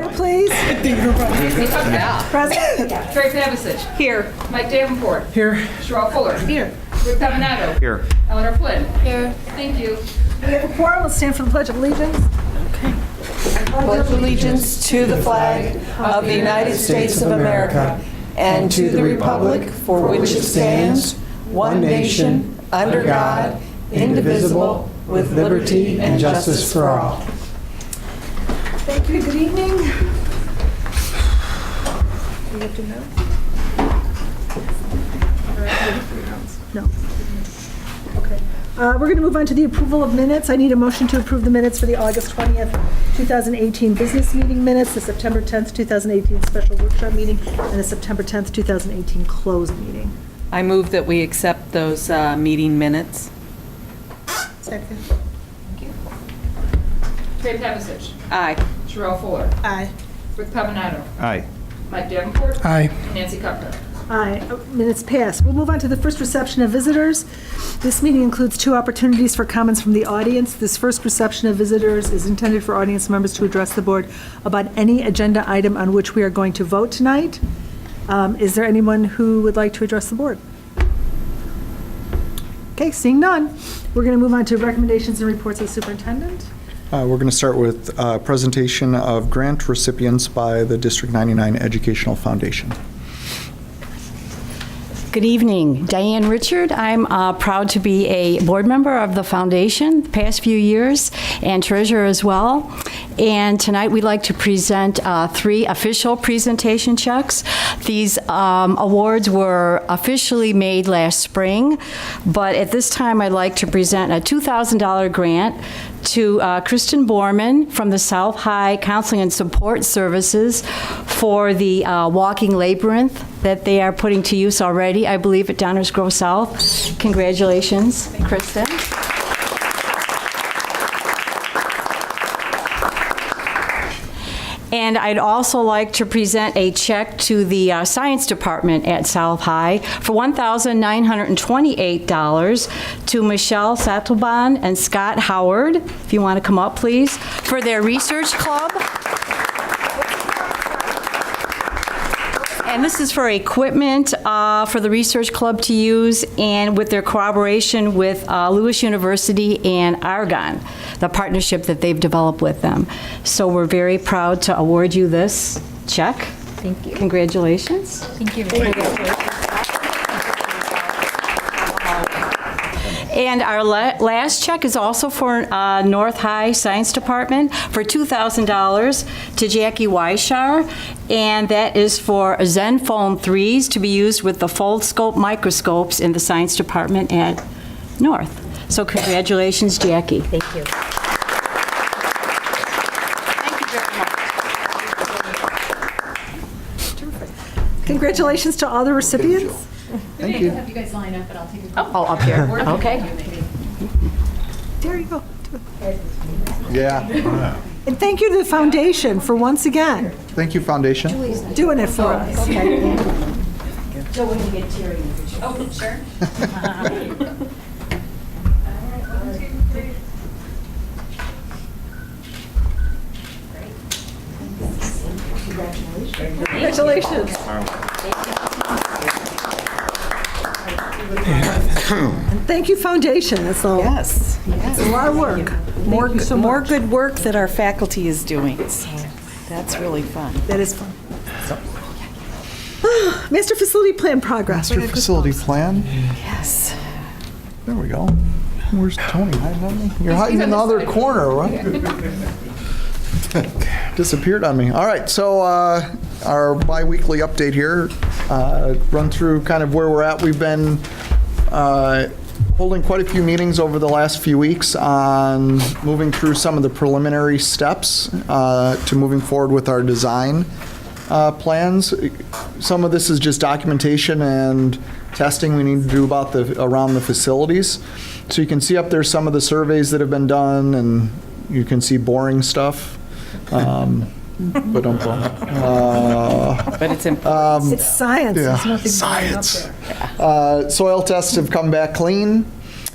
order, please. Present. Trey Pavasich. Here. Mike Davenport. Here. Sherelle Fuller. Here. Rick Pavanato. Here. Eleanor Flynn. Here. Thank you. We have a quorum. Let's stand for the Pledge of Allegiance. Pledge allegiance to the flag of the United States of America and to the republic for which it stands, one nation, under God, indivisible, with liberty and justice for all. Thank you. Good evening. We have to know? No. Okay. We're going to move on to the approval of minutes. I need a motion to approve the minutes for the August 20th, 2018 business meeting minutes, the September 10th, 2018 special workshop meeting, and the September 10th, 2018 closed meeting. I move that we accept those meeting minutes. Second. Trey Pavasich. Aye. Sherelle Fuller. Aye. Rick Pavanato. Aye. Mike Davenport. Aye. And Nancy Kupfer. Aye. Minutes passed. We'll move on to the first reception of visitors. This meeting includes 2 opportunities for comments from the audience. This first reception of visitors is intended for audience members to address the board about any agenda item on which we are going to vote tonight. Is there anyone who would like to address the board? Okay, seeing none. We're going to move on to recommendations and reports of the superintendent. We're going to start with presentation of grant recipients by the District 99 Educational Foundation. Good evening. Diane Richard. I'm proud to be a board member of the foundation the past few years and treasurer as well. And tonight we'd like to present 3 official presentation checks. These awards were officially made last spring, but at this time I'd like to present a $2,000 grant to Kristen Borman from the South High Counseling and Support Services for the walking labyrinth that they are putting to use already, I believe, at Downers Grove South. Congratulations, Kristen. And I'd also like to present a check to the science department at South High for $1,928 to Michelle Sattelbahn and Scott Howard, if you want to come up, please, for their research club. And this is for equipment for the research club to use, and with their collaboration with Lewis University and Argonne, the partnership that they've developed with them. So we're very proud to award you this check. Thank you. Congratulations. Thank you. And our last check is also for North High Science Department for $2,000 to Jackie Weishar, and that is for Zenfone 3s to be used with the fold scope microscopes in the science department at North. So congratulations, Jackie. Thank you. Thank you very much. Congratulations to all the recipients. Thank you. Have you guys line up and I'll take a Oh, up here. Okay. There you go. Yeah. And thank you to the foundation for once again Thank you, Foundation. doing it for us. So when you get teary. Oh, sure. Congratulations. And thank you, Foundation. It's a, Yes. it's a lot of work. More More good work that our faculty is doing, so that's really fun. That is fun. Master Facility Plan progress. Master Facility Plan. Yes. There we go. Where's Tony? Hiding on me? You're hiding in the other corner, right? Disappeared on me. All right, so our bi-weekly update here. Run through kind of where we're at. We've been holding quite a few meetings over the last few weeks on moving through some of the preliminary steps to moving forward with our design plans. Some of this is just documentation and testing we need to do around the facilities. So you can see up there some of the surveys that have been done, and you can see boring stuff. But it's important. It's science. Yeah, There's nothing science. up there. Soil tests have come back clean.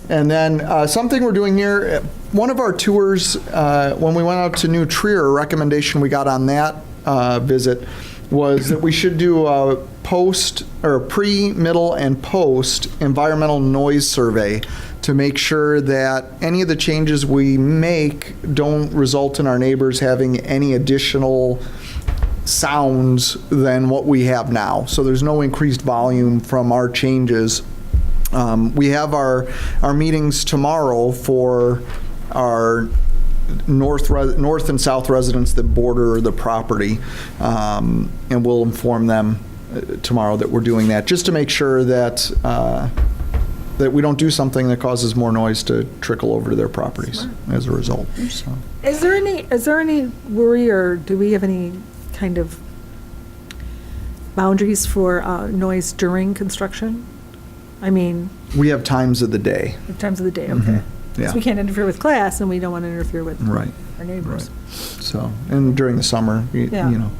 And then something we're doing here, one of our tours, when we went out to New Trier, a recommendation we got on that visit was that we should do a post, or pre, middle, and post environmental noise survey to make sure that any of the changes we make don't result in our neighbors having any additional sounds than what we have now. So there's no increased volume from our changes. We have our meetings tomorrow for our north and south residents that border the property, and we'll inform them tomorrow that we're doing that, just to make sure that that we don't do something that causes more noise to trickle over to their properties as a result. So. Is there any worry, or do we have any kind of boundaries for noise during construction? I mean, We have times of the day. times of the day, okay. Yeah. So we can't interfere with class, and we don't want to interfere with Right. our neighbors. So, and during the summer, Yeah. you know,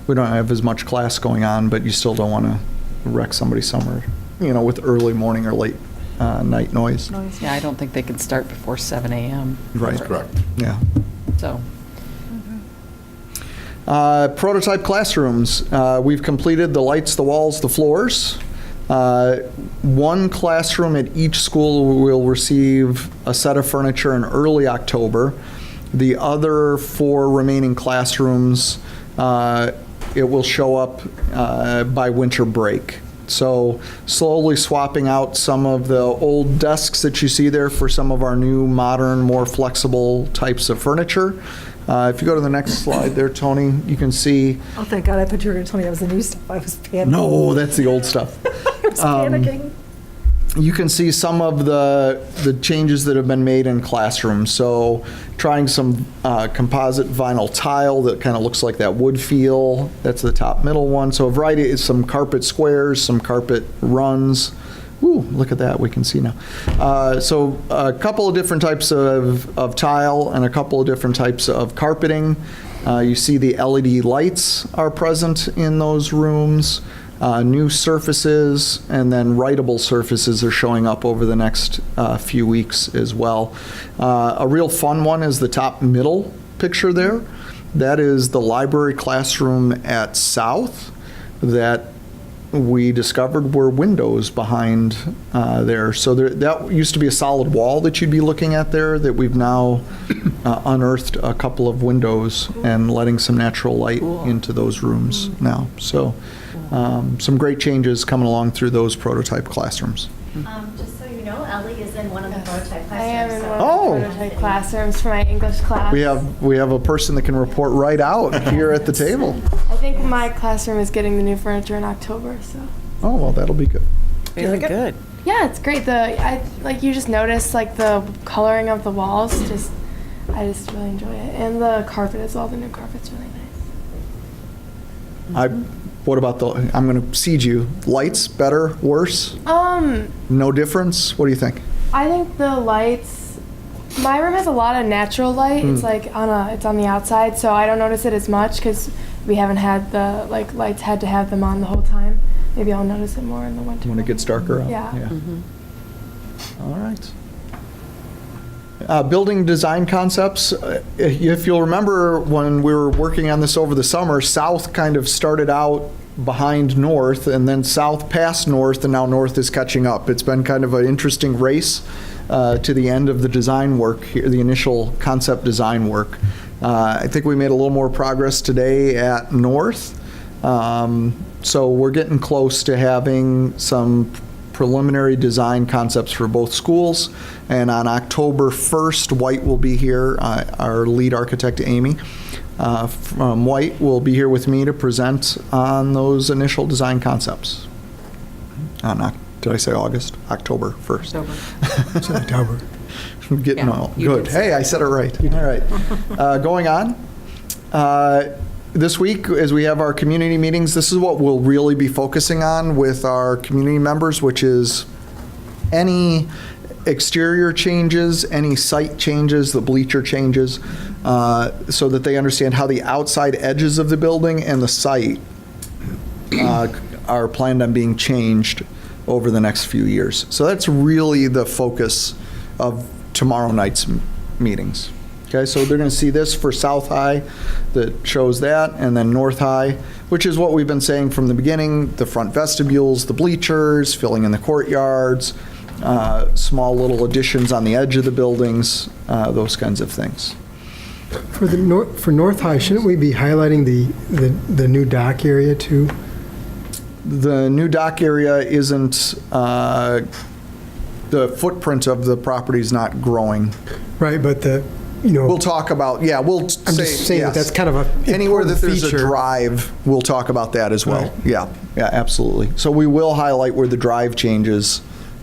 we don't have as much class going on, but you still don't want to wreck somebody's summer, you know, with early morning or late night noise. Noise. Yeah, I don't think they can start before 7 a.m. Right. Correct. Yeah. So, Prototype classrooms. We've completed the lights, the walls, the floors. One classroom at each school will receive a set of furniture in early October. The other 4 remaining classrooms, it will show up by winter break. So slowly swapping out some of the old desks that you see there for some of our new, modern, more flexible types of furniture. If you go to the next slide there, Tony, you can see. Oh, thank God, I thought you were going to tell me that was the new stuff. I was panicking. No, that's the old stuff. I was panicking. You can see some of the changes that have been made in classrooms. So trying some composite vinyl tile that kind of looks like that wood feel. That's the top middle one. So a variety is some carpet squares, some carpet runs. Ooh, look at that, we can see now. So a couple of different types of tile and a couple of different types of carpeting. You see the LED lights are present in those rooms. New surfaces, and then writable surfaces are showing up over the next few weeks as well. A real fun one is the top middle picture there. That is the library classroom at South that we discovered were windows behind there. So that used to be a solid wall that you'd be looking at there, that we've now unearthed a couple of windows and letting some natural light into those rooms now. So some great changes coming along through those prototype classrooms. Just so you know, Ellie is in one of the prototype I am in classrooms. one Oh. of the prototype classrooms for my English class. We have a person that can report right out here at the table. I think my classroom is getting the new furniture in October, so. Oh, well, that'll be good. very good. Yeah, it's great. Like you just notice like the coloring of the walls. I just really enjoy it, and the carpet as well. The new carpet's really nice. What about I'm going to seed you. Lights, better, worse? No difference? What do you think? I think the lights. My room has a lot of natural light. It's like it's on the outside, so I don't notice it as much because we haven't had the lights had to have them on the whole time. Maybe I'll notice it more in the winter. When it gets darker out? Yeah. All right. Building design concepts. If you'll remember when we were working on this over the summer, South kind of started out behind North, and then South passed North, and now North is catching up. It's been kind of an interesting race to the end of the design work here, the initial concept design work. I think we made a little more progress today at North. So we're getting close to having some preliminary design concepts for both schools. And on October 1st, White will be here, our lead architect, Amy, from White will be here with me to present on those initial design concepts. Did I say August? October 1st. October. October. I'm getting Yeah, all you good. did say Hey, I said it right. All right. Going on. This week, as we have our community meetings, this is what we'll really be focusing on with our community members, which is any exterior changes, any site changes, the bleacher changes, so that they understand how the outside edges of the building and the site are planned on being changed over the next few years. So that's really the focus of tomorrow night's meetings. Okay, so they're going to see this for South High that shows that, and then North High, which is what we've been saying from the beginning, the front vestibules, the bleachers, filling in the courtyards, small little additions on the edge of the buildings, those kinds of things. For North High, shouldn't we be highlighting the new dock area too? The new dock area isn't, the footprint of the property is not growing. Right, but We'll talk about, yeah, we'll I'm say, just saying yes. that's kind of a Anywhere that important there's a feature. drive, we'll talk about that as well. Right. Yeah, absolutely. So we will highlight where the drive changes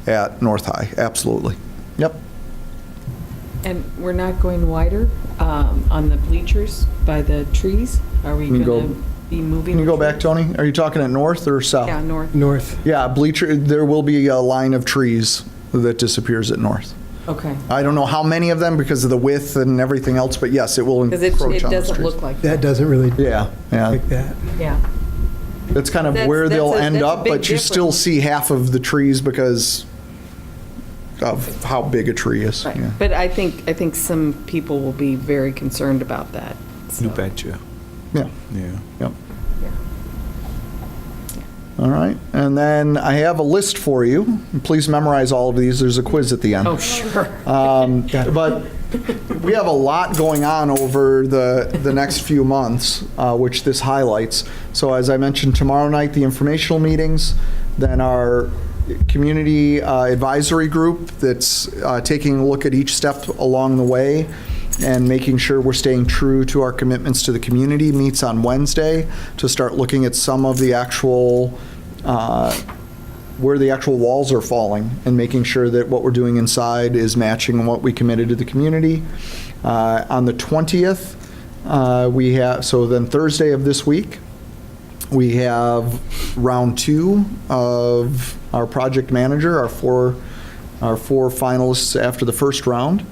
at North High, absolutely. Yep. And we're not going wider on the bleachers by the trees? Are we Can you going go- to be moving? Can you the go back, trees? Tony? Are you talking at north or south? Yeah, north. North. Yeah, bleacher, there will be a line of trees that disappears at north. Okay. I don't know how many of them because of the width and everything else, but yes, it will Because encroach it on those doesn't trees. look like That that. doesn't really Yeah, like that. Yeah. That's kind of That's- where they'll that's a- end that's a up, big but you still difference. see half of the trees because of how big a tree is. Right. Yeah. But I think some people will be very concerned about that. You betcha. Yeah. Yeah. Yep. All right, and then I have a list for you. Please memorize all of these. There's a quiz at the end. Oh, sure. But we have a lot going on over the next few months, which this highlights. So as I mentioned, tomorrow night, the informational meetings, then our community advisory group that's taking a look at each step along the way and making sure we're staying true to our commitments to the community meets on Wednesday to start looking at some of the actual, where the actual walls are falling and making sure that what we're doing inside is matching what we committed to the community. On the 20th, we have, so then Thursday of this week, we have round 2 of our project manager, our four finalists after the first round.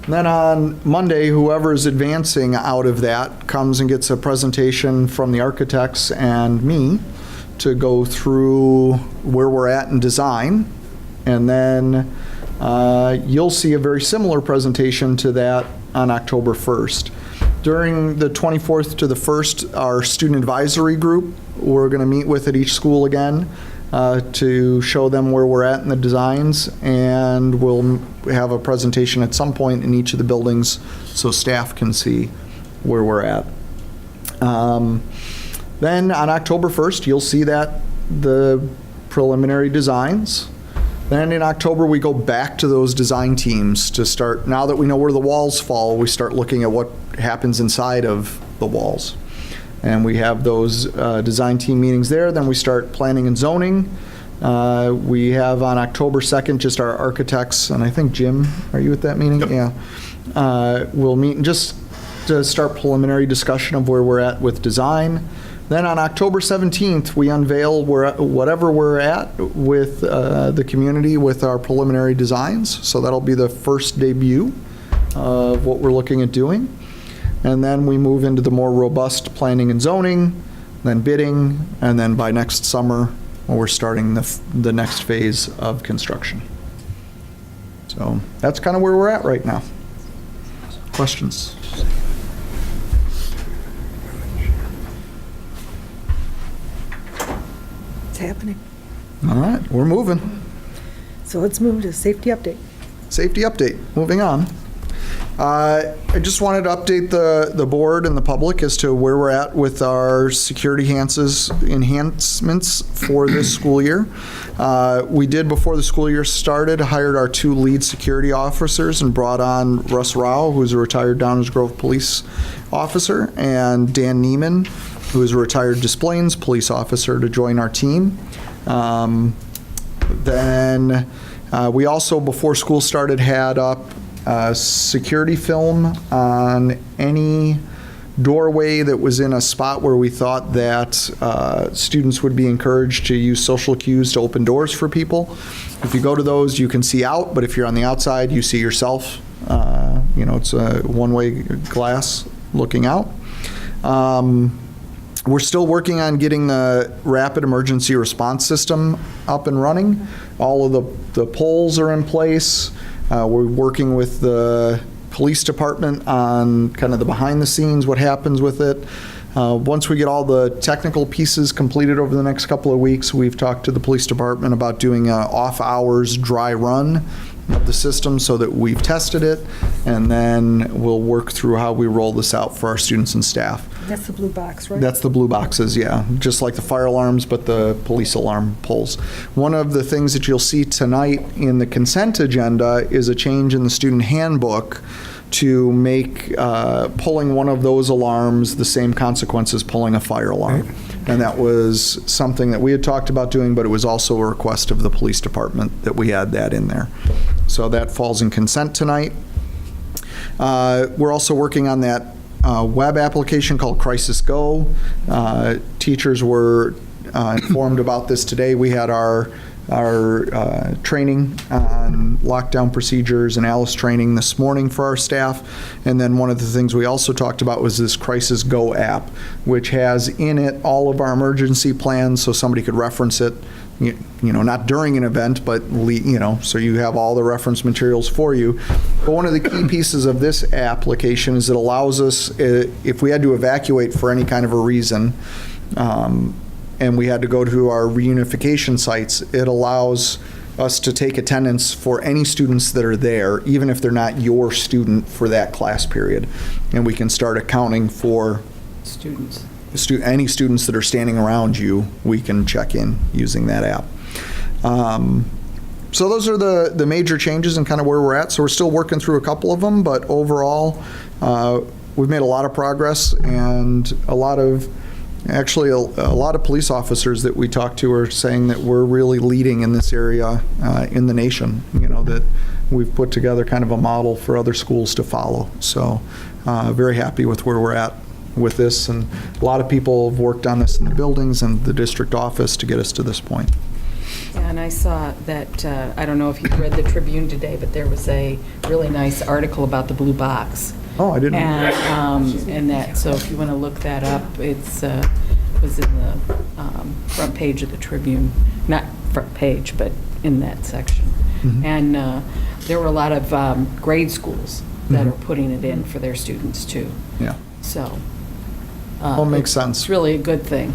And then on Monday, whoever is advancing out of that comes and gets a presentation from the architects and me to go through where we're at in design. And then you'll see a very similar presentation to that on October 1st. During the 24th to the 1st, our student advisory group, we're going to meet with at each school again to show them where we're at in the designs, and we'll have a presentation at some point in each of the buildings so staff can see where we're at. Then on October 1st, you'll see that the preliminary designs. Then in October, we go back to those design teams to start, now that we know where the walls fall, we start looking at what happens inside of the walls. And we have those design team meetings there. Then we start planning and zoning. We have on October 2nd just our architects, and I think Jim, are you at that meeting? Yep. Yeah. We'll meet just to start preliminary discussion of where we're at with design. Then on October 17th, we unveil whatever we're at with the community with our preliminary designs. So that'll be the first debut of what we're looking at doing. And then we move into the more robust planning and zoning, then bidding, and then by next summer, we're starting the next phase of construction. So that's kind of where we're at right now. Questions? It's happening. All right, we're moving. So let's move to safety update. Safety update, moving on. I just wanted to update the board and the public as to where we're at with our security enhancements for this school year. We did, before the school year started, hired our 2 lead security officers and brought on Russ Rao, who's a retired Downers Grove police officer, and Dan Neiman, who is a retired Des Plaines police officer, to join our team. Then we also, before school started, had up security film on any doorway that was in a spot where we thought that students would be encouraged to use social cues to open doors for people. If you go to those, you can see out, but if you're on the outside, you see yourself. It's a one-way glass looking out. We're still working on getting the rapid emergency response system up and running. All of the poles are in place. We're working with the police department on kind of the behind the scenes, what happens with it. Once we get all the technical pieces completed over the next couple of weeks, we've talked to the police department about doing an off-hours dry run of the system so that we've tested it, and then we'll work through how we roll this out for our students and staff. That's the blue box, right? That's the blue boxes, yeah. Just like the fire alarms, but the police alarm pulls. One of the things that you'll see tonight in the consent agenda is a change in the student handbook to make pulling one of those alarms the same consequence as pulling a fire alarm. And that was something that we had talked about doing, but it was also a request of the police department that we add that in there. So that falls in consent tonight. We're also working on that web application called Crisis Go. Teachers were informed about this today. We had our training on lockdown procedures and ALICE training this morning for our staff. And then one of the things we also talked about was this Crisis Go app, which has in it all of our emergency plans so somebody could reference it, you know, not during an event, but, you know, so you have all the reference materials for you. But one of the key pieces of this application is it allows us, if we had to evacuate for any kind of a reason, and we had to go to our reunification sites, it allows us to take attendance for any students that are there, even if they're not your student for that class period. And we can start accounting for Students. any students that are standing around you, we can check in using that app. So those are the major changes and kind of where we're at. So we're still working through a couple of them, but overall, we've made a lot of progress, and a lot of police officers that we talk to are saying that we're really leading in this area in the nation, you know, that we've put together kind of a model for other schools to follow. So very happy with where we're at with this, and a lot of people have worked on this in the buildings and the district office to get us to this point. Yeah, and I saw that, I don't know if you read the Tribune today, but there was a really nice article about the blue box. Oh, I didn't know. And that, so if you want to look that up, it's was in the front page of the Tribune, not front page, but in that section. Mhm. And there were a lot of grade schools that Mhm. are putting it in for their students too. Yeah. So. Well, makes sense. It's really a good thing.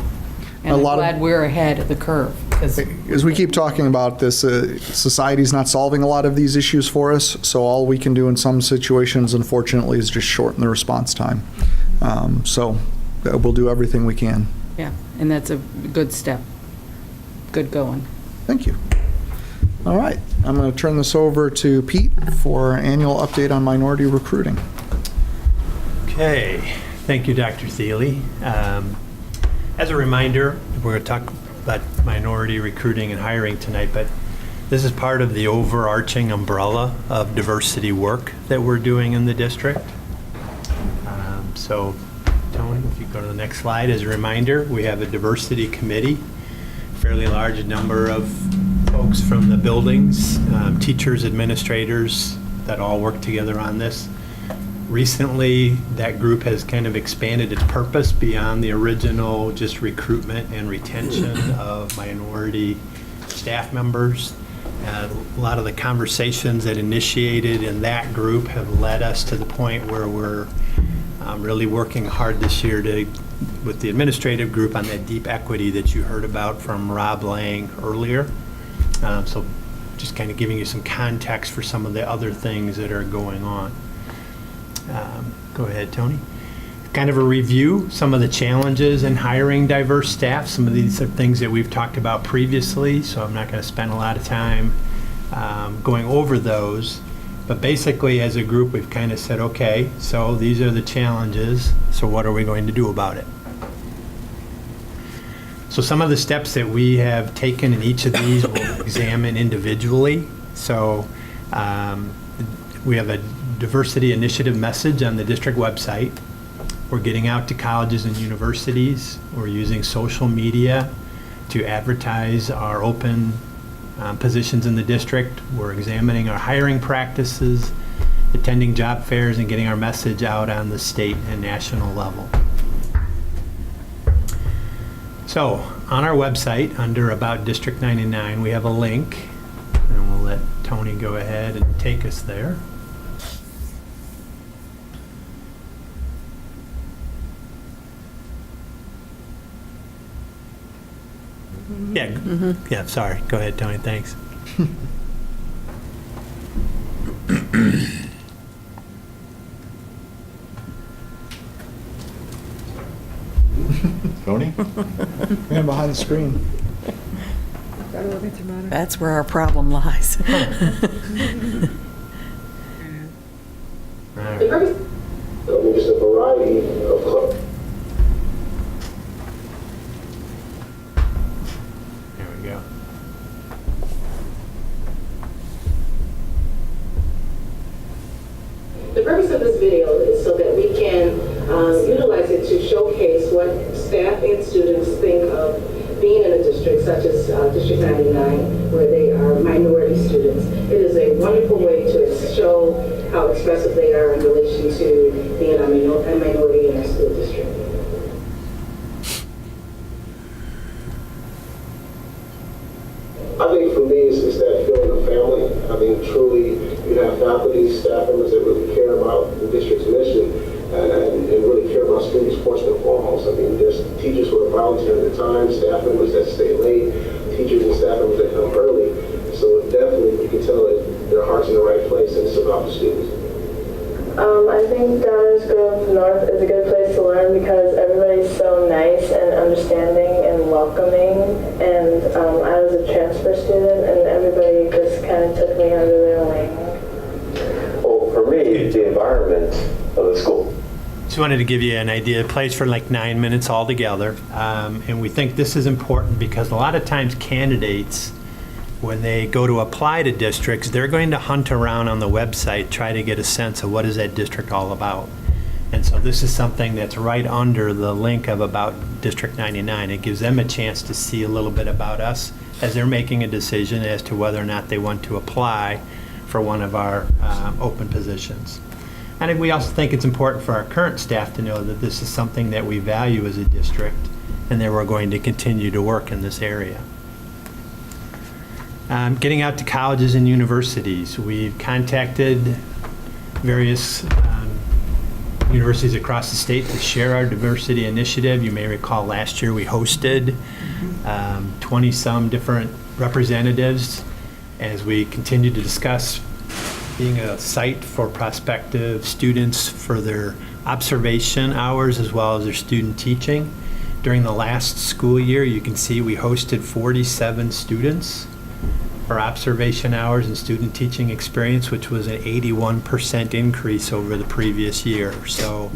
And I'm glad we're ahead of the curve. As we keep talking about this, society's not solving a lot of these issues for us, so all we can do in some situations, unfortunately, is just shorten the response time. So we'll do everything we can. Yeah, and that's a good step. Good going. Thank you. All right, I'm going to turn this over to Pete for an annual update on minority recruiting. Okay, thank you, Dr. Thiele. As a reminder, we're going to talk about minority recruiting and hiring tonight, but this is part of the overarching umbrella of diversity work that we're doing in the district. So, Tony, if you go to the next slide, as a reminder, we have a diversity committee, fairly large number of folks from the buildings, teachers, administrators, that all work together on this. Recently, that group has kind of expanded its purpose beyond the original just recruitment and retention of minority staff members. A lot of the conversations that initiated in that group have led us to the point where we're really working hard this year with the administrative group on that deep equity that you heard about from Rob Lang earlier. So just kind of giving you some context for some of the other things that are going on. Go ahead, Tony. Kind of a review, some of the challenges in hiring diverse staff. Some of these are things that we've talked about previously, so I'm not going to spend a lot of time going over those. But basically, as a group, we've kind of said, okay, so these are the challenges, so what are we going to do about it? So some of the steps that we have taken in each of these we'll examine individually. So we have a diversity initiative message on the district website. We're getting out to colleges and universities. We're using social media to advertise our open positions in the district. We're examining our hiring practices, attending job fairs, and getting our message out on the state and national level. So on our website, under About District 99, we have a link, and we'll let Tony go ahead and take us there. Yeah, sorry. Go ahead, Tony, thanks. Tony? Man behind the screen. That's where our problem lies. Just a variety of There we go. The purpose of this video is so that we can utilize it to showcase what staff and students think of being in a district such as District 99, where they are minority students. It is a wonderful way to show how expressive they are in relation to being a minority in our school district. I think for me, it's that feeling of family. I think truly you have faculty, staff members that really care about the district's mission and really care about students first and foremost. I mean, there's teachers who are volunteering their time, staff members that stay late, teachers and staff members that come early. So definitely you can tell that their heart's in the right place and it's about the students. I think Downers Grove North is a good place to learn because everybody's so nice and understanding and welcoming. And I was a transfer student and everybody just kind of took me under their wing. Well, for me, the environment of the school. Just wanted to give you an idea. It plays for like 9 minutes altogether. And we think this is important because a lot of times candidates, when they go to apply to districts, they're going to hunt around on the website, try to get a sense of what is that district all about. And so this is something that's right under the link of About District 99. It gives them a chance to see a little bit about us as they're making a decision as to whether or not they want to apply for one of our open positions. And we also think it's important for our current staff to know that this is something that we value as a district and that we're going to continue to work in this area. Getting out to colleges and universities. We've contacted various universities across the state to share our diversity initiative. You may recall last year we hosted 20-some different representatives as we continue to discuss being a site for prospective students for their observation hours as well as their student teaching. During the last school year, you can see we hosted 47 students for observation hours and student teaching experience, which was an 81% increase over the previous year. So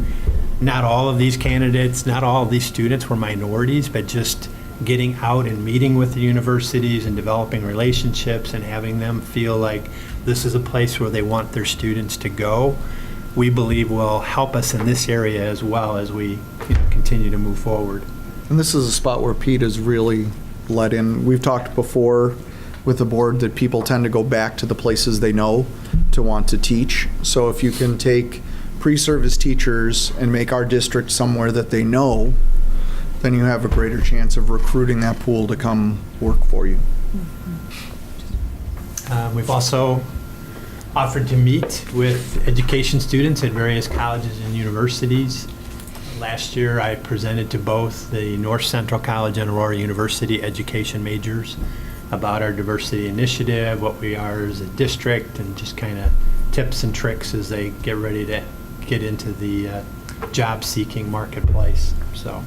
not all of these candidates, not all of these students were minorities, but just getting out and meeting with the universities and developing relationships and having them feel like this is a place where they want their students to go, we believe will help us in this area as well as we continue to move forward. And this is a spot where Pete has really let in. We've talked before with the board that people tend to go back to the places they know to want to teach. So if you can take pre-service teachers and make our district somewhere that they know, then you have a greater chance of recruiting that pool to come work for you. We've also offered to meet with education students at various colleges and universities. Last year, I presented to both the North Central College and Aurora University education majors about our diversity initiative, what we are as a district, and just kind of tips and tricks as they get ready to get into the job-seeking marketplace. So,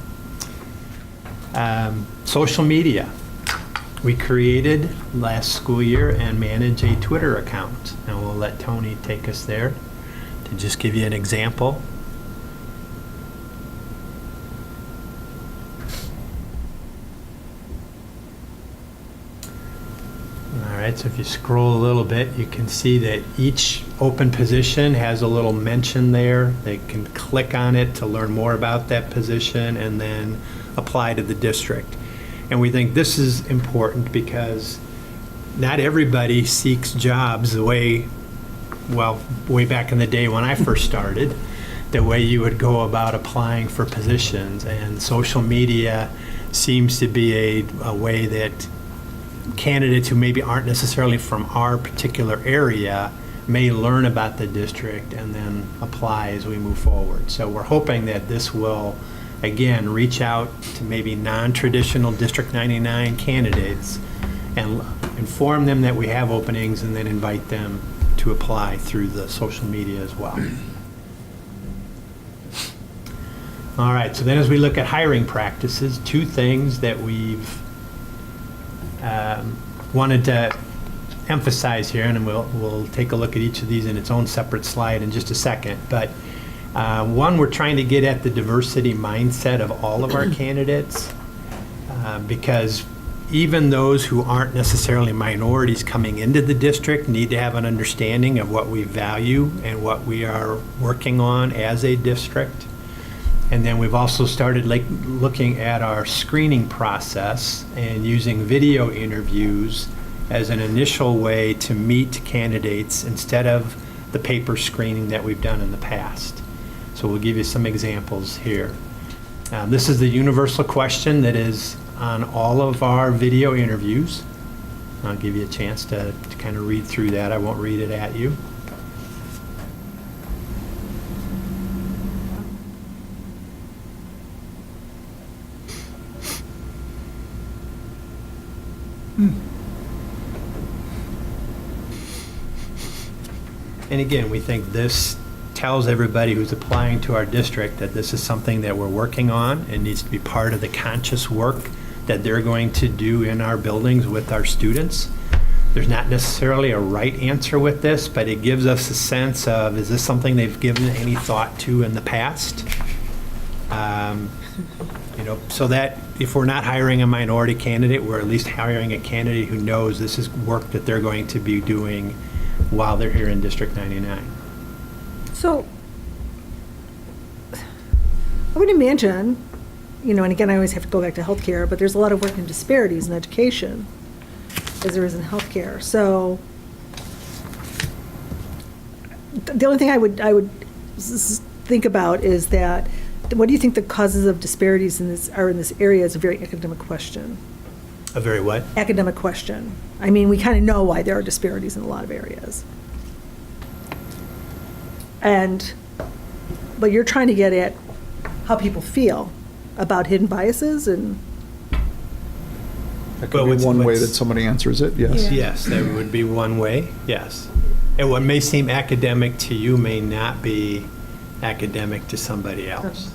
social media. We created last school year and manage a Twitter account. And we'll let Tony take us there to just give you an example. All right, so if you scroll a little bit, you can see that each open position has a little mention there. They can click on it to learn more about that position and then apply to the district. And we think this is important because not everybody seeks jobs the way, well, way back in the day when I first started, the way you would go about applying for positions. And social media seems to be a way that candidates who maybe aren't necessarily from our particular area may learn about the district and then apply as we move forward. So we're hoping that this will again, reach out to maybe non-traditional District 99 candidates and inform them that we have openings and then invite them to apply through the social media as well. All right, so then as we look at hiring practices, two things that we've wanted to emphasize here, and we'll take a look at each of these in its own separate slide in just a second. But one, we're trying to get at the diversity mindset of all of our candidates, because even those who aren't necessarily minorities coming into the district need to have an understanding of what we value and what we are working on as a district. And then we've also started looking at our screening process and using video interviews as an initial way to meet candidates instead of the paper screening that we've done in the past. So we'll give you some examples here. This is the universal question that is on all of our video interviews. I'll give you a chance to kind of read through that. I won't read it at you. And again, we think this tells everybody who's applying to our district that this is something that we're working on and needs to be part of the conscious work that they're going to do in our buildings with our students. There's not necessarily a right answer with this, but it gives us a sense of, is this something they've given any thought to in the past? So that if we're not hiring a minority candidate, we're at least hiring a candidate who knows this is work that they're going to be doing while they're here in District 99. So I would imagine, and again, I always have to go back to healthcare, but there's a lot of work in disparities in education as there is in healthcare. So the only thing I would think about is that, what do you think the causes of disparities in this area is a very academic question. A very what? Academic question. I mean, we kind of know why there are disparities in a lot of areas. But you're trying to get at how people feel about hidden biases and... That could be one way that somebody answers it, yes. Yeah. Yes, that would be one way, yes. And what may seem academic to you may not be academic to somebody else.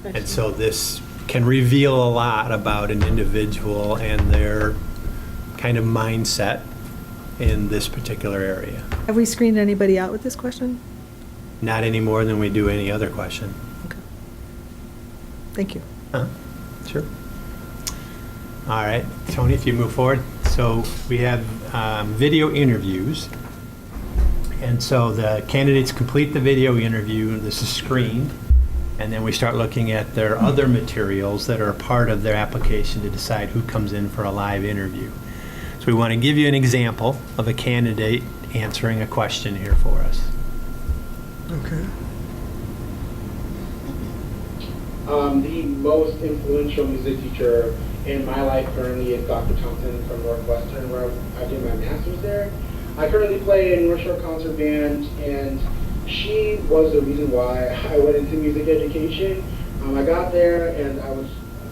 And so this can reveal a lot about an individual and their kind of mindset in this particular area. Have we screened anybody out with this question? Not any more than we do any other question. Okay. Thank you. Sure. All right, Tony, if you move forward. So we have video interviews. And so the candidates complete the video interview, this is screened, and then we start looking at their other materials that are a part of their application to decide who comes in for a live interview. So we want to give you an example of a candidate answering a question here for us. Okay. The most influential music teacher in my life currently is Dr. Thompson from Northwestern, where I did my master's there. I currently play in North Shore Concert Band, and she was the reason why I went into music education. I got there, and I was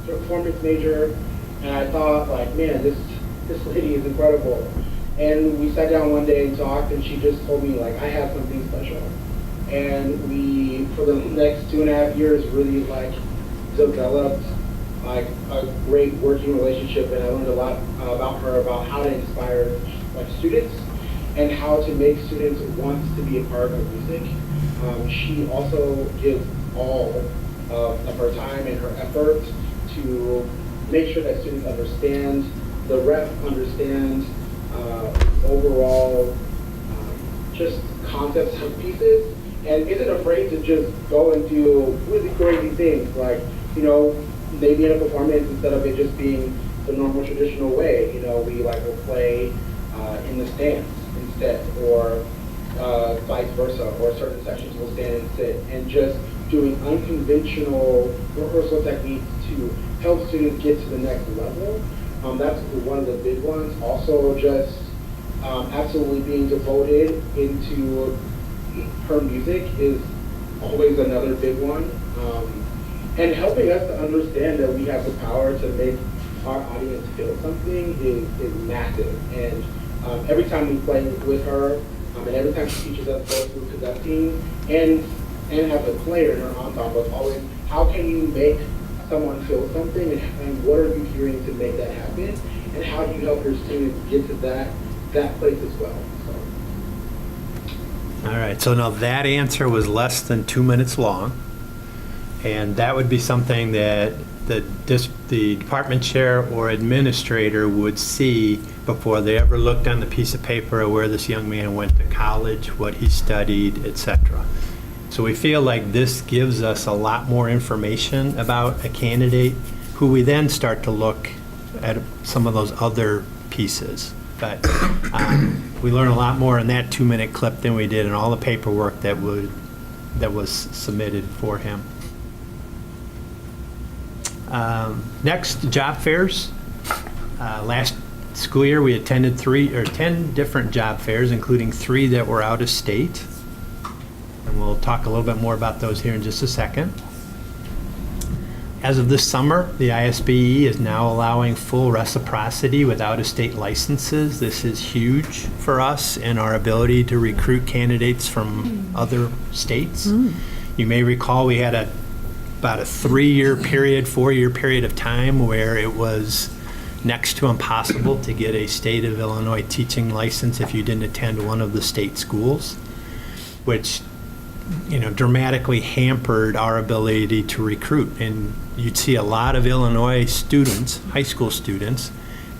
a performance major, and I thought, man, this lady is incredible. And we sat down one day and talked, and she just told me, I have something special. And we, for the next 2.5 years, really, developed, a great working relationship, and I learned a lot about her, about how to inspire, students, and how to make students want to be a part of music. She also gives all of her time and her effort to make sure that students understand the rep, understand overall just concepts of pieces, and isn't afraid to just go and do really crazy things, maybe in a performance, instead of it just being the normal traditional way. We will play in the stands instead, or vice versa, or certain sections will stand and sit, and just doing unconventional rehearsal techniques to help students get to the next level. That's one of the big ones. Also, just absolutely being devoted into her music is always another big one. and helping us to understand that we have the power to make our audience feel something is massive. And every time we play with her, and every time she teaches us both through conducting and have a player in her ensemble, it's always, how can you make someone feel something, and what are you hearing to make that happen, and how do you help your students get to that place as well? All right, so now that answer was less than 2 minutes long, and that would be something that the department chair or administrator would see before they ever looked on the piece of paper of where this young man went to college, what he studied, etc. So we feel like this gives us a lot more information about a candidate, who we then start to look at some of those other pieces. But we learn a lot more in that 2-minute clip than we did in all the paperwork that was submitted for him. Next, job fairs. Last school year, we attended 10 different job fairs, including 3 that were out of state. And we'll talk a little bit more about those here in just a second. As of this summer, the ISBE is now allowing full reciprocity with out-of-state licenses. This is huge for us in our ability to recruit candidates from other states. You may recall we had about a 3-year period, 4-year period of time where it was next to impossible to get a state of Illinois teaching license if you didn't attend one of the state schools, which dramatically hampered our ability to recruit. And you'd see a lot of Illinois students, high school students,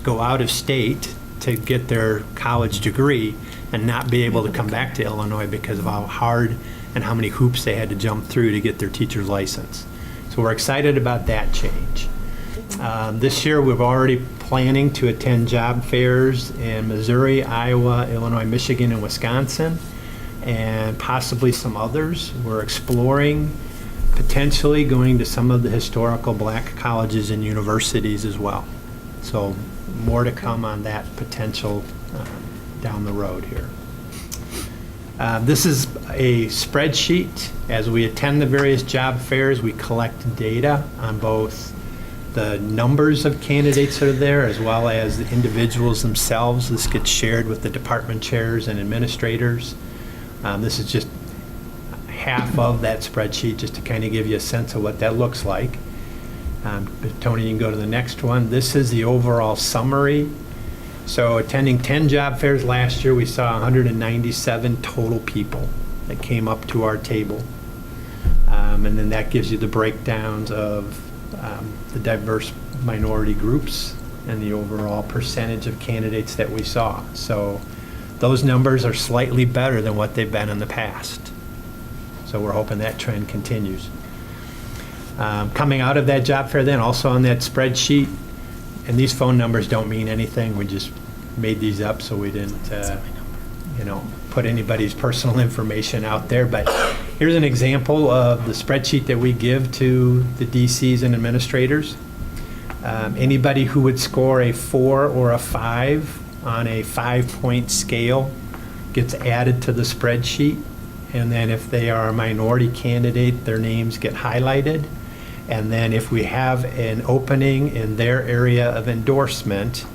go out of state to get their college degree and not be able to come back to Illinois because of how hard and how many hoops they had to jump through to get their teacher's license. So we're excited about that change. This year, we're already planning to attend job fairs in Missouri, Iowa, Illinois, Michigan, and Wisconsin, and possibly some others. We're exploring potentially going to some of the historical black colleges and universities as well. So more to come on that potential down the road here. This is a spreadsheet. As we attend the various job fairs, we collect data on both the numbers of candidates that are there as well as the individuals themselves. This gets shared with the department chairs and administrators. This is just half of that spreadsheet, just to kind of give you a sense of what that looks like. Tony, you can go to the next one. This is the overall summary. So attending 10 job fairs last year, we saw 197 total people that came up to our table. And then that gives you the breakdowns of the diverse minority groups and the overall percentage of candidates that we saw. So those numbers are slightly better than what they've been in the past. So we're hoping that trend continues. Coming out of that job fair then, also on that spreadsheet, and these phone numbers don't mean anything, we just made these up so we didn't put anybody's personal information out there. But here's an example of the spreadsheet that we give to the DCs and administrators. Anybody who would score a 4 or a 5 on a 5-point scale gets added to the spreadsheet. And then if they are a minority candidate, their names get highlighted. And then if we have an opening in their area of endorsement,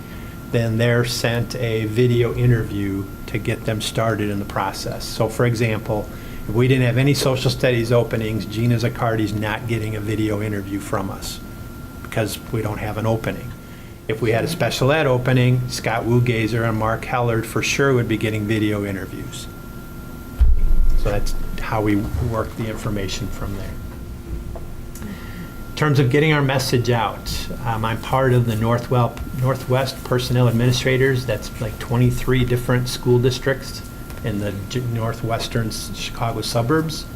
then they're sent a video interview to get them started in the process. So for example, if we didn't have any social studies openings, Gina Zaccardi's not getting a video interview from us because we don't have an opening. If we had a special ed opening, Scott Wugazer and Mark Hellard for sure would be getting video interviews. So that's how we work the information from there. In terms of getting our message out, I'm part of the Northwest Personnel Administrators. That's like 23 different school districts in the northwestern Chicago suburbs.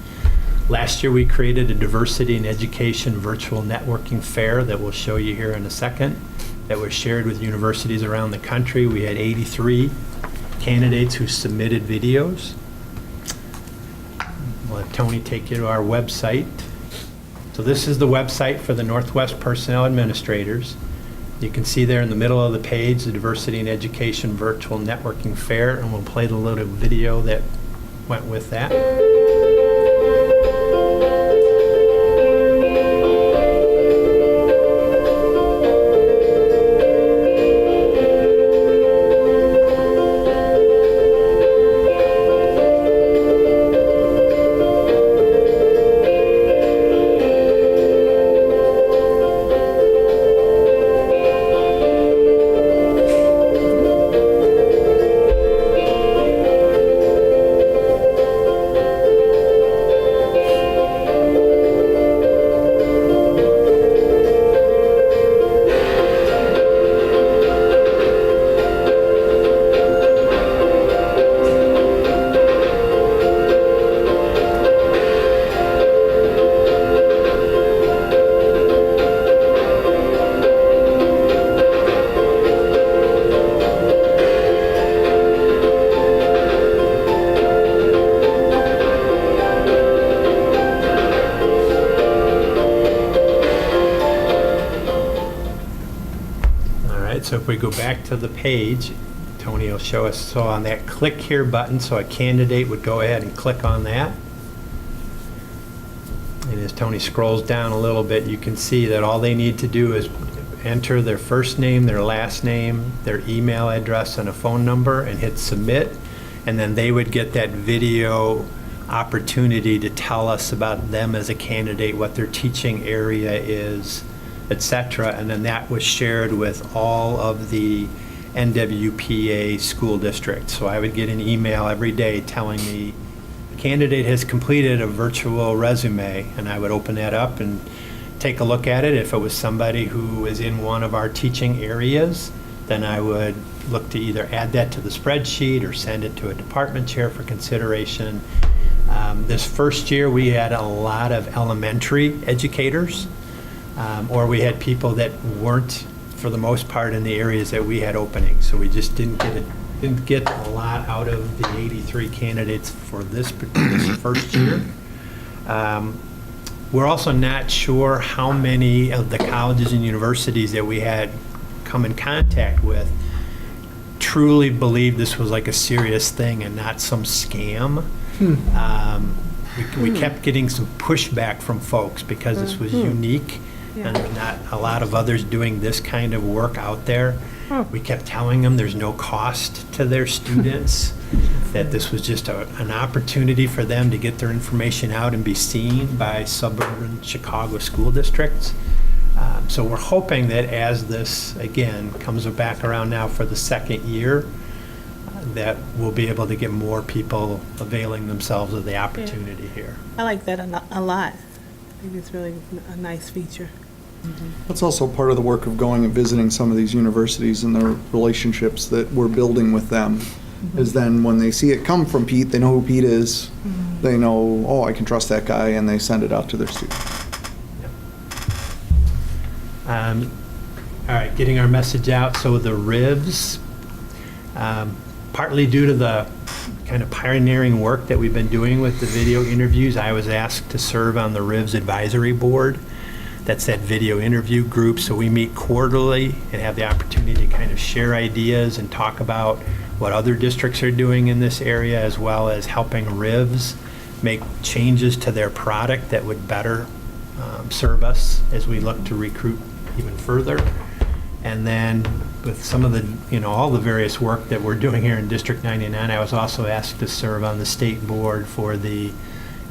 Last year, we created a diversity and education virtual networking fair that we'll show you here in a second, that was shared with universities around the country. We had 83 candidates who submitted videos. We'll have Tony take you to our website. So this is the website for the Northwest Personnel Administrators. You can see there in the middle of the page, the Diversity and Education Virtual Networking Fair, and we'll play the little video that went with that. if we go back to the page, Tony will show us, so on that click here button, so a candidate would go ahead and click on that. And as Tony scrolls down a little bit, you can see that all they need to do is enter their first name, their last name, their email address, and a phone number, and hit submit. And then they would get that video opportunity to tell us about them as a candidate, what their teaching area is, etc. And then that was shared with all of the NWPA school districts. So I would get an email every day telling me the candidate has completed a virtual resume, and I would open that up and take a look at it. If it was somebody who is in one of our teaching areas, then I would look to either add that to the spreadsheet or send it to a department chair for consideration. This first year, we had a lot of elementary educators, or we had people that weren't, for the most part, in the areas that we had opening. So we just didn't get a lot out of the 83 candidates for this first year. We're also not sure how many of the colleges and universities that we had come in contact with truly believed this was like a serious thing and not some scam. We kept getting some pushback from folks because this was unique, and there's not a lot of others doing this kind of work out there. We kept telling them there's no cost to their students, that this was just an opportunity for them to get their information out and be seen by suburban Chicago school districts. So we're hoping that as this, again, comes back around now for the second year, that we'll be able to get more people availing themselves of the opportunity here. I like that a lot. I think it's really a nice feature. That's also part of the work of going and visiting some of these universities and the relationships that we're building with them. Is then when they see it come from Pete, they know who Pete is. They know, oh, I can trust that guy, and they send it out to their students. All right, getting our message out. So the RIVs, partly due to the kind of pioneering work that we've been doing with the video interviews, I was asked to serve on the RIVs advisory board. That's that video interview group. So we meet quarterly and have the opportunity to kind of share ideas and talk about what other districts are doing in this area, as well as helping RIVs make changes to their product that would better serve us as we look to recruit even further. And then with some of the, all the various work that we're doing here in District 99, I was also asked to serve on the state board for the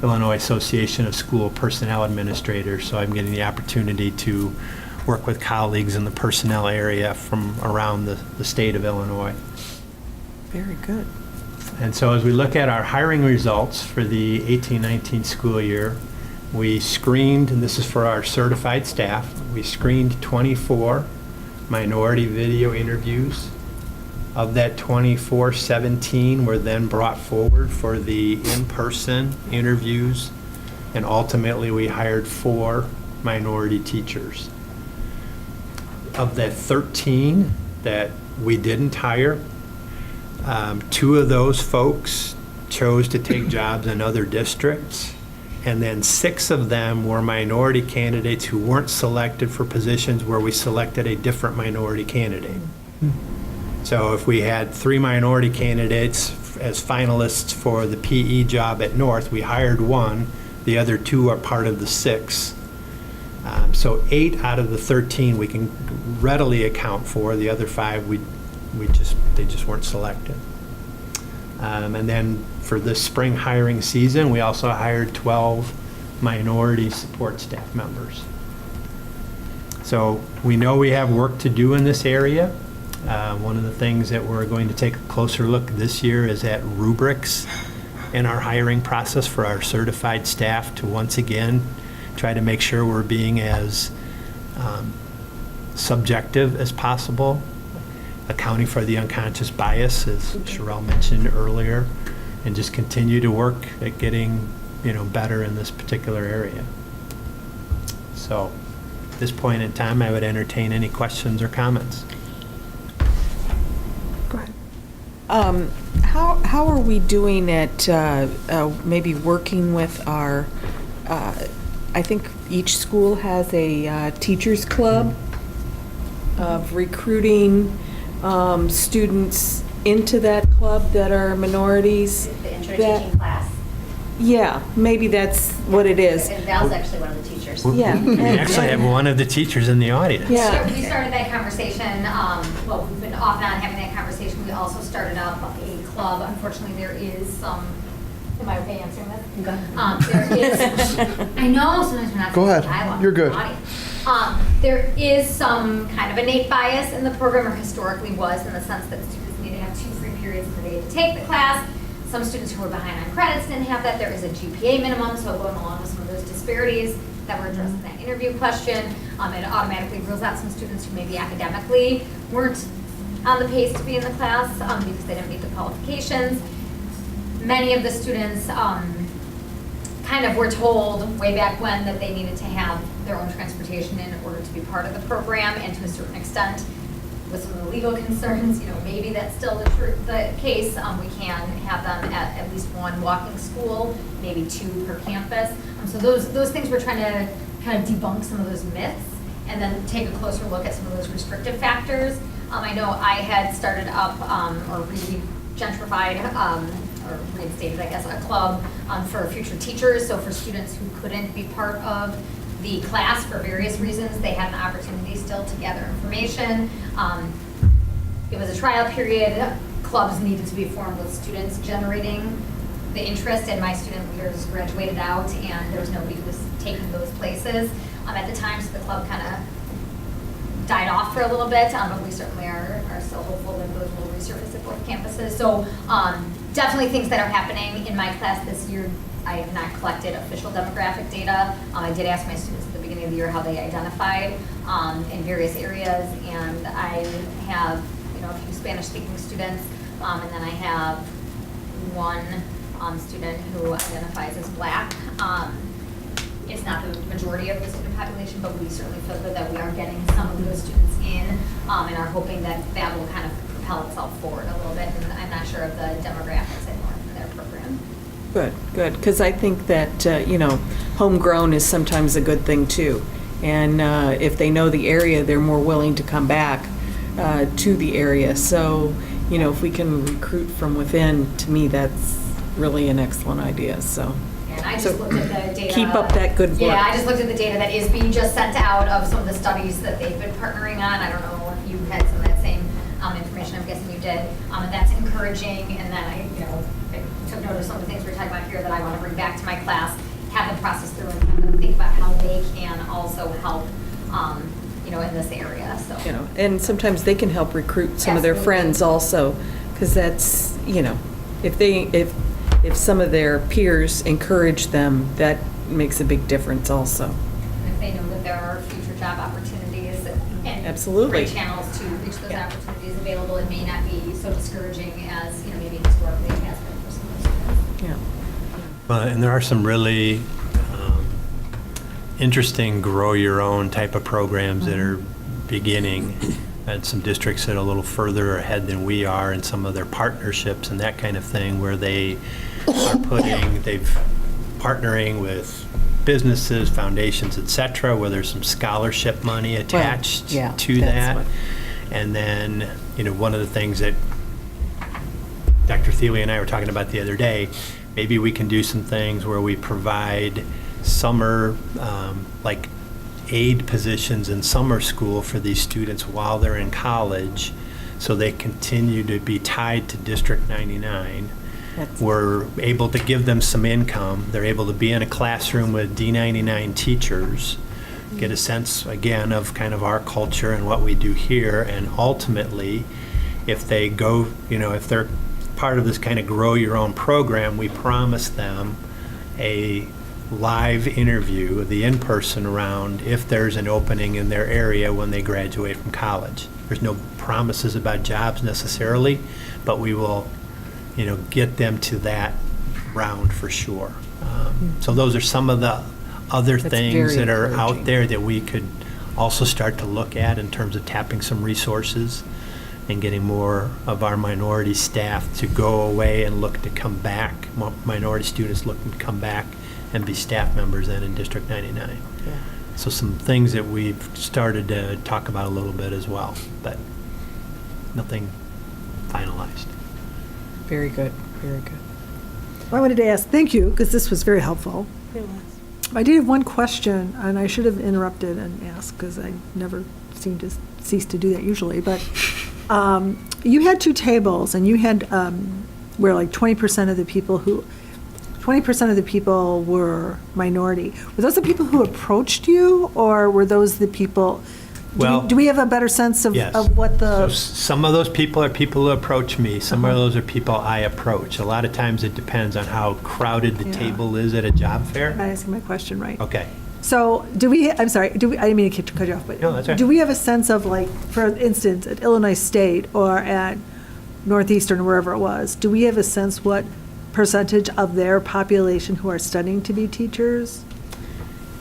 Illinois Association of School Personnel Administrators. So I'm getting the opportunity to work with colleagues in the personnel area from around the state of Illinois. Very good. And so as we look at our hiring results for the 18-19 school year, we screened, and this is for our certified staff, we screened 24 minority video interviews. Of that 24, 17 were then brought forward for the in-person interviews, and ultimately we hired 4 minority teachers. Of that 13 that we didn't hire, 2 of those folks chose to take jobs in other districts, and then 6 of them were minority candidates who weren't selected for positions where we selected a different minority candidate. So if we had 3 minority candidates as finalists for the PE job at North, we hired 1. The other 2 are part of the 6. So 8 out of the 13 we can readily account for. The other 5 they just weren't selected. And then for this spring hiring season, we also hired 12 minority support staff members. So we know we have work to do in this area. One of the things that we're going to take a closer look this year is at rubrics in our hiring process for our certified staff, to once again try to make sure we're being as subjective as possible, accounting for the unconscious bias, as Sherelle mentioned earlier, and just continue to work at getting better in this particular area. So at this point in time, I would entertain any questions or comments. Go ahead. How are we doing at maybe working with our, I think each school has a teachers club. of recruiting students into that club that are minorities. The intro that- teaching class. Yeah, maybe that's what it is. And Val's actually one of the teachers. Yeah. We actually have one of the teachers in the audience. Yeah. We started that conversation, well, we've been off and on having that conversation. We also started up a club. Unfortunately, there is some, am I okay answering this? There is, I know, sometimes we're not. Go ahead. dialogue You're with the good. audience. There is some kind of innate bias in the program, or historically was, in the sense that students need to have 2 free periods in the day to take the class. Some students who were behind on credits didn't have that. There is a GPA minimum, so going along with some of those disparities that were addressed in that interview question, it automatically rules out some students who maybe academically weren't on the pace to be in the class because they didn't meet the qualifications. Many of the students kind of were told way back when that they needed to have their own transportation in order to be part of the program, and to a certain extent, with some of the legal concerns, maybe that's still the case. We can have them at least one walking school, maybe 2 per campus. So those things we're trying to kind of debunk some of those myths, and then take a closer look at some of those restrictive factors. I know I had started up or re-gentrified or reinstated, I guess, a club for future teachers. So for students who couldn't be part of the class for various reasons, they had an opportunity still to gather information. It was a trial period. Clubs needed to be formed with students generating the interest, and my student leaders graduated out, and there was nobody who was taking those places at the time, so the club kind of died off for a little bit, but we certainly are still hopeful that those will resurface at both campuses. So definitely things that are happening in my class this year. I have not collected official demographic data. I did ask my students at the beginning of the year how they identified in various areas, and I have a few Spanish-speaking students, and then I have one student who identifies as Black. It's not the majority of the student population, but we certainly feel good that we are getting some of those students in, and are hoping that that will kind of propel itself forward a little bit. And I'm not sure of the demographics anymore for their program. Good, because I think that, homegrown is sometimes a good thing too. And if they know the area, they're more willing to come back to the area. So, if we can recruit from within, to me, that's really an excellent idea, so. And I just looked at the data. Keep up that good work. Yeah, I just looked at the data that is being just sent out of some of the studies that they've been partnering on. I don't know if you had some of that same information. I'm guessing you did. And that's encouraging. And then I took note of some of the things we're talking about here that I want to bring back to my class, have them process through, and have them think about how they can also help, in this area. So. And sometimes they can help recruit some of their Absolutely. friends also, because that's, if some of their peers encourage them, that makes a big difference also. And if they know that there are future job opportunities and Absolutely. great channels to reach those opportunities available, it may not be so discouraging as maybe historically it has been for some of those students. Yeah. And there are some really interesting grow your own type of programs that are beginning at some districts that are a little further ahead than we are, and some of their partnerships and that kind of thing, where they've partnering with businesses, foundations, et cetera, where there's some scholarship money attached to that. And then, one of the things that Dr. Thiele and I were talking about the other day, maybe we can do some things where we provide summer, like aid positions in summer school for these students while they're in college, so they continue to be tied to District 99. We're able to give them some income. They're able to be in a classroom with D99 teachers, get a sense, again, of kind of our culture and what we do here, and ultimately, if they go, if they're part of this kind of grow your own program, we promise them a live interview, the in-person round, if there's an opening in their area when they graduate from college. There's no promises about jobs necessarily, but we will, get them to that round for sure. So those are some of the other things that are out there that we could also start to look at in terms of tapping some resources and getting more of our minority staff to go away and look to come back, minority students looking to come back and be staff members then in District 99. So some things that we've started to talk about a little bit as well, but nothing finalized. Very good, very good. I wanted to ask, thank you, because this was very helpful. I did have one question, and I should have interrupted and asked, because I never seem to cease to do that usually, but you had two tables, and you had where like 20% of the people were minority. Were those the people who approached you, or were those the people? Do we have a better sense of, Yes. of what the? So some of those people are people who approach me. Some of those are people I approach. A lot of times it depends on how crowded the table is at a job fair. I'm asking my question right. Okay. So do we, I'm sorry, I didn't mean to cut you off, but No, that's right. do we have a sense of, like, for instance, at Illinois State or at Northeastern, or wherever it was, do we have a sense what percentage of their population who are studying to be teachers?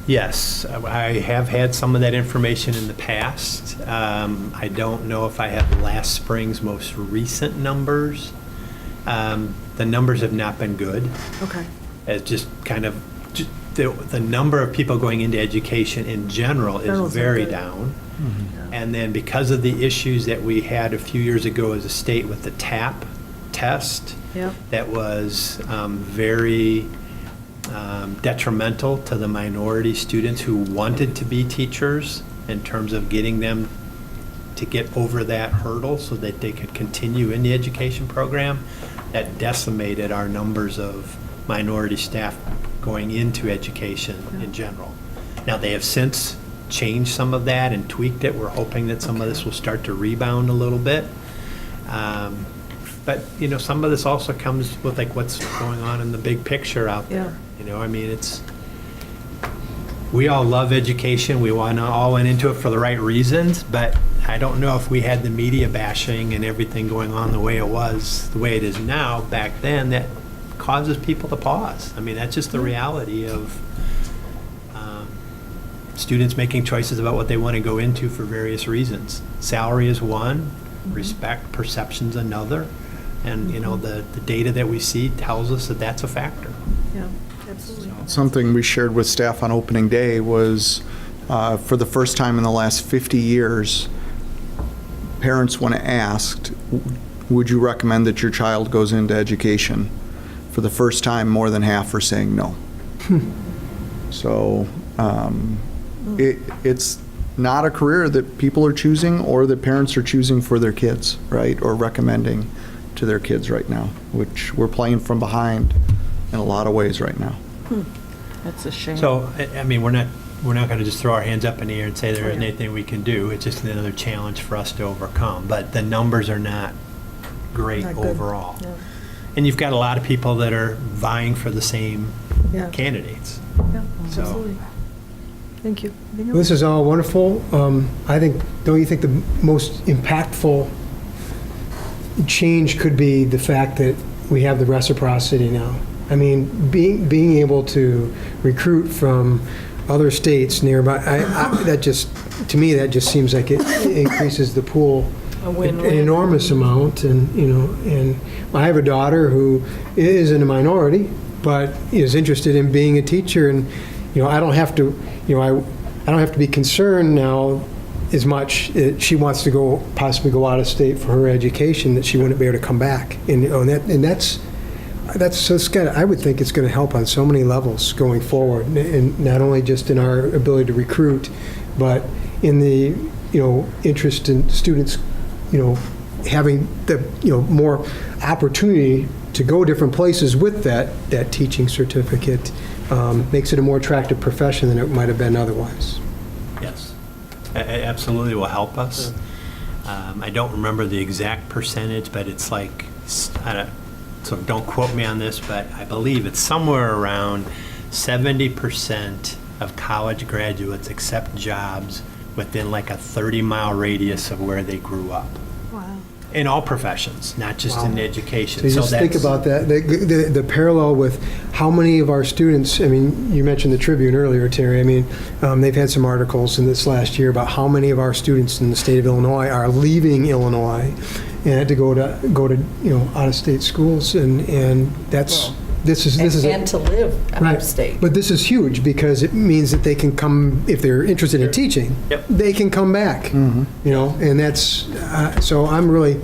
Yes, I have had some of that information in the past. I don't know if I have last spring's most recent numbers. The numbers have not been good. Okay. It's just kind of, the number of people going into education in general is very down. And then because of the issues that we had a few years ago as a state with the TAP test, that was very detrimental to the minority students who wanted to be teachers in terms of getting them to get over that hurdle so that they could continue in the education program. That decimated our numbers of minority staff going into education in general. Now, they have since changed some of that and tweaked it. We're hoping that some of this will start to rebound a little bit. But, you know, some of this also comes with, like, what's going on in the big picture out there. You know, I mean, we all love education. We all went into it for the right reasons, but I don't know if we had the media bashing and everything going on the way it is now, back then, that causes people to pause. I mean, that's just the reality of students making choices about what they want to go into for various reasons. Salary is one, respect, perception's another, and, you know, the data that we see tells us that that's a factor. Yeah, absolutely. Something we shared with staff on opening day was, for the first time in the last 50 years, parents, when asked, would you recommend that your child goes into education? For the first time, more than half are saying no. So it's not a career that people are choosing or that parents are choosing for their kids, right? Or recommending to their kids right now, which we're playing from behind in a lot of ways right now. That's a shame. So, I mean, we're not going to just throw our hands up in the air and say there isn't anything we can do. It's just another challenge for us to overcome. But the numbers are not great overall. Yeah. And you've got a lot of people that are vying for the same Yeah. candidates. Yeah, So- absolutely. Thank you. Well, this is all wonderful. I think, don't you think the most impactful change could be the fact that we have the reciprocity now? I mean, being able to recruit from other states nearby, that just, to me, that just seems like it increases the pool A win-win. an enormous amount. And, you know, and I have a daughter who is in a minority, but is interested in being a teacher. And, you know, I don't have to, you know, I don't have to be concerned now as much that she wants to possibly go out of state for her education, that she wouldn't be able to come back. And, you know, that's so it's got, I would think it's going to help on so many levels going forward, and not only just in our ability to recruit, but in the, you know, interest in students, you know, having the, you know, more opportunity to go different places with that teaching certificate. Makes it a more attractive profession than it might have been otherwise. Yes, absolutely will help us. I don't remember the exact percentage, but it's like, so don't quote me on this, but I believe it's somewhere around 70% of college graduates accept jobs within like a 30-mile radius of where they grew up. Wow. In all professions, not just in education. So you just think about that, the parallel with how many of our students, I mean, you mentioned the Tribune earlier, Terry. I mean, they've had some articles in this last year about how many of our students in the state of Illinois are leaving Illinois and had to go to you know, out-of-state schools, and that's this is And to live out right. of state. But this is huge because it means that they can come, if they're interested in teaching, Yep. they can come back. You know, and that's so I'm really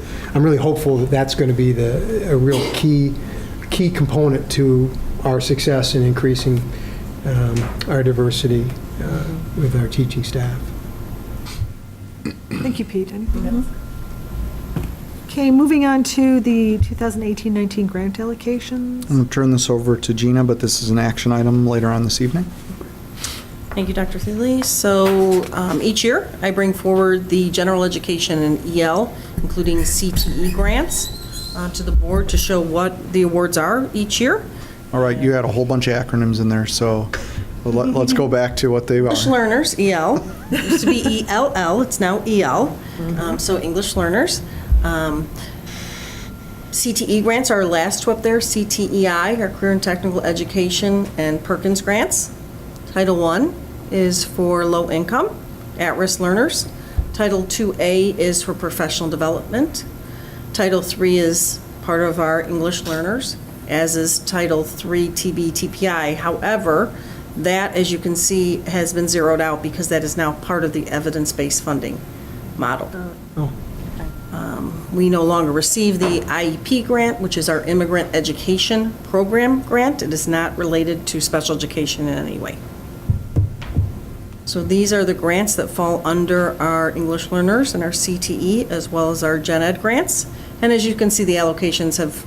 hopeful that that's going to be a real key component to our success in increasing our diversity with our teaching staff. Thank you, Pete. Anything else? Okay, moving on to the 2018-19 grant allocations. I'm going to turn this over to Gina, but this is an action item later on this evening. Thank you, Dr. Thiele. So each year, I bring forward the general education and EL, including CTE grants, to the board to show what the awards are each year. All right, you had a whole bunch of acronyms in there, so let's go back to what they are. English learners, EL. It used to be ELL, it's now EL, so English learners. CTE grants are last up there, CTEI, our Career and Technical Education and Perkins grants. Title I is for low income, at-risk learners. Title IIA is for professional development. Title III is part of our English learners, as is Title III TB TPI. However, that, as you can see, has been zeroed out because that is now part of the evidence-based funding model. We no longer receive the IEP grant, which is our Immigrant Education Program grant. It is not related to special education in any way. So these are the grants that fall under our English learners and our CTE, as well as our Gen Ed grants. And as you can see, the allocations have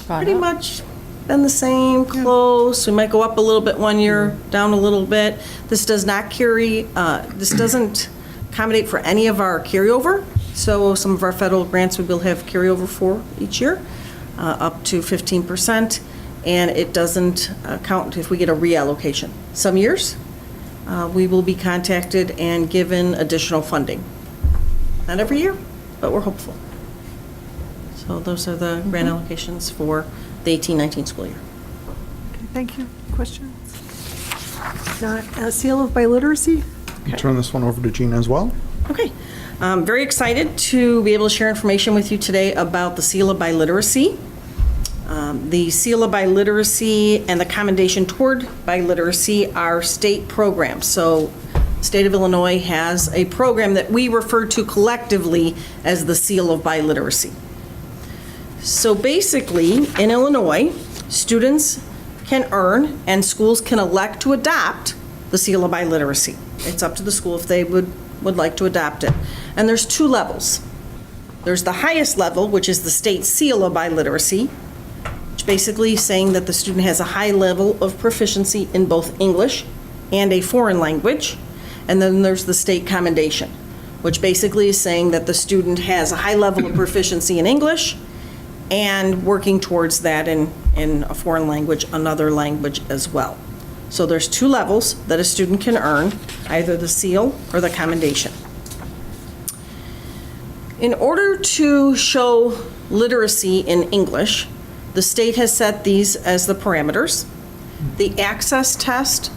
pretty much been the same, close. We might go up a little bit one year, down a little bit. This does not carry, this doesn't accommodate for any of our carryover. So some of our federal grants we will have carryover for each year, up to 15%, and it doesn't count if we get a reallocation. Some years, we will be contacted and given additional funding. Not every year, but we're hopeful. So those are the grant allocations for the 18-19 school year. Okay, thank you. Questions? Not a seal of biliteracy? I'll turn this one over to Gina as well. Okay. I'm very excited to be able to share information with you today about the Seal of Biliteracy. The Seal of Biliteracy and the Commendation Toward Biliteracy are state programs. So the state of Illinois has a program that we refer to collectively as the Seal of Biliteracy. So basically, in Illinois, students can earn and schools can elect to adopt the Seal of Biliteracy. It's up to the school if they would like to adopt it. And there's two levels. There's the highest level, which is the state seal of biliteracy, which basically is saying that the student has a high level of proficiency in both English and a foreign language. And then there's the state commendation, which basically is saying that the student has a high level of proficiency in English and working towards that in a foreign language, another language as well. So there's two levels that a student can earn, either the seal or the commendation. In order to show literacy in English, the state has set these as the parameters. The access test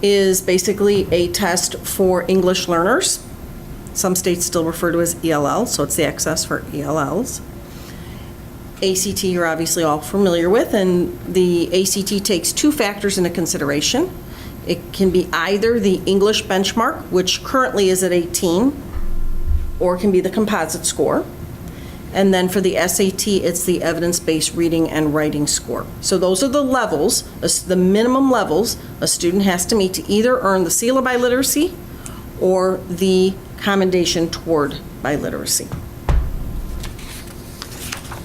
is basically a test for English learners. Some states still refer to as ELL, so it's the access for ELLs. ACT you're obviously all familiar with, and the ACT takes two factors into consideration. It can be either the English benchmark, which currently is at 18, or it can be the composite score. And then for the SAT, it's the evidence-based reading and writing score. So those are the levels, the minimum levels a student has to meet to either earn the Seal of Biliteracy or the Commendation Toward Biliteracy.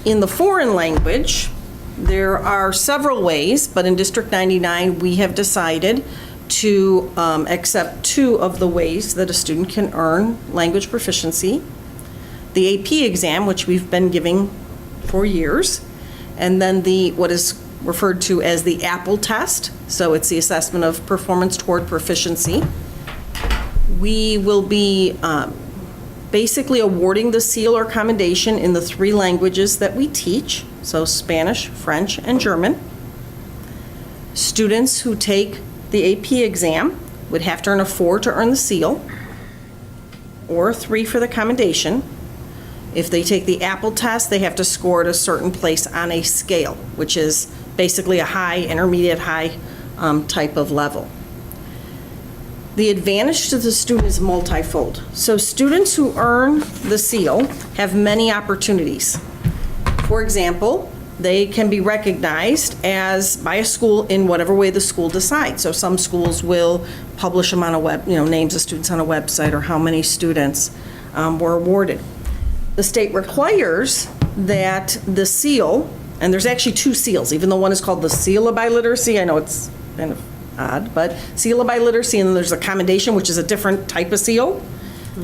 In the foreign language, there are several ways, but in District 99, we have decided to accept two of the ways that a student can earn language proficiency. The AP exam, which we've been giving for years, and then what is referred to as the APPLE test. So it's the assessment of performance toward proficiency. We will be basically awarding the seal or commendation in the three languages that we teach, so Spanish, French, and German. Students who take the AP exam would have to earn a 4 to earn the seal, or a 3 for the commendation. If they take the APPLE test, they have to score at a certain place on a scale, which is basically a high, intermediate, high type of level. The advantage to the student is multifold. So students who earn the seal have many opportunities. For example, they can be recognized as by a school in whatever way the school decides. So some schools will publish them on a web, names of students on a website or how many students were awarded. The state requires that the seal, and there's actually 2 seals, even though one is called the Seal of Biliteracy. I know it's kind of odd, but Seal of Biliteracy, and then there's a commendation, which is a different type of seal,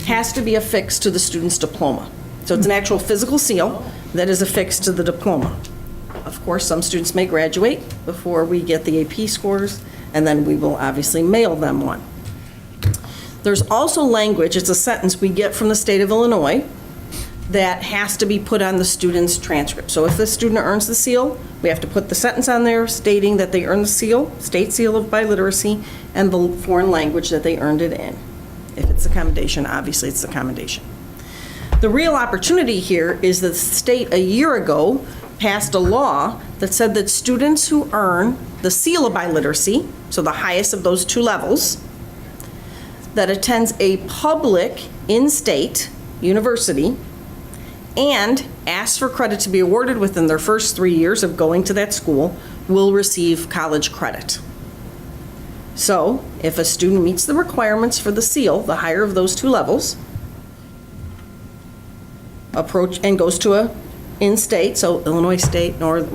has to be affixed to the student's diploma. So it's an actual physical seal that is affixed to the diploma. Of course, some students may graduate before we get the AP scores, and then we will obviously mail them one. There's also language, it's a sentence we get from the state of Illinois that has to be put on the student's transcript. So if the student earns the seal, we have to put the sentence on there stating that they earned the seal, state seal of biliteracy, and the foreign language that they earned it in. If it's a commendation, obviously it's a commendation. The real opportunity here is that the state a year ago passed a law that said that students who earn the seal of biliteracy, so the highest of those 2 levels, that attends a public in-state university and asks for credit to be awarded within their first 3 years of going to that school will receive college credit. So if a student meets the requirements for the seal, the higher of those 2 levels, approach and goes to a in-state, so Illinois State or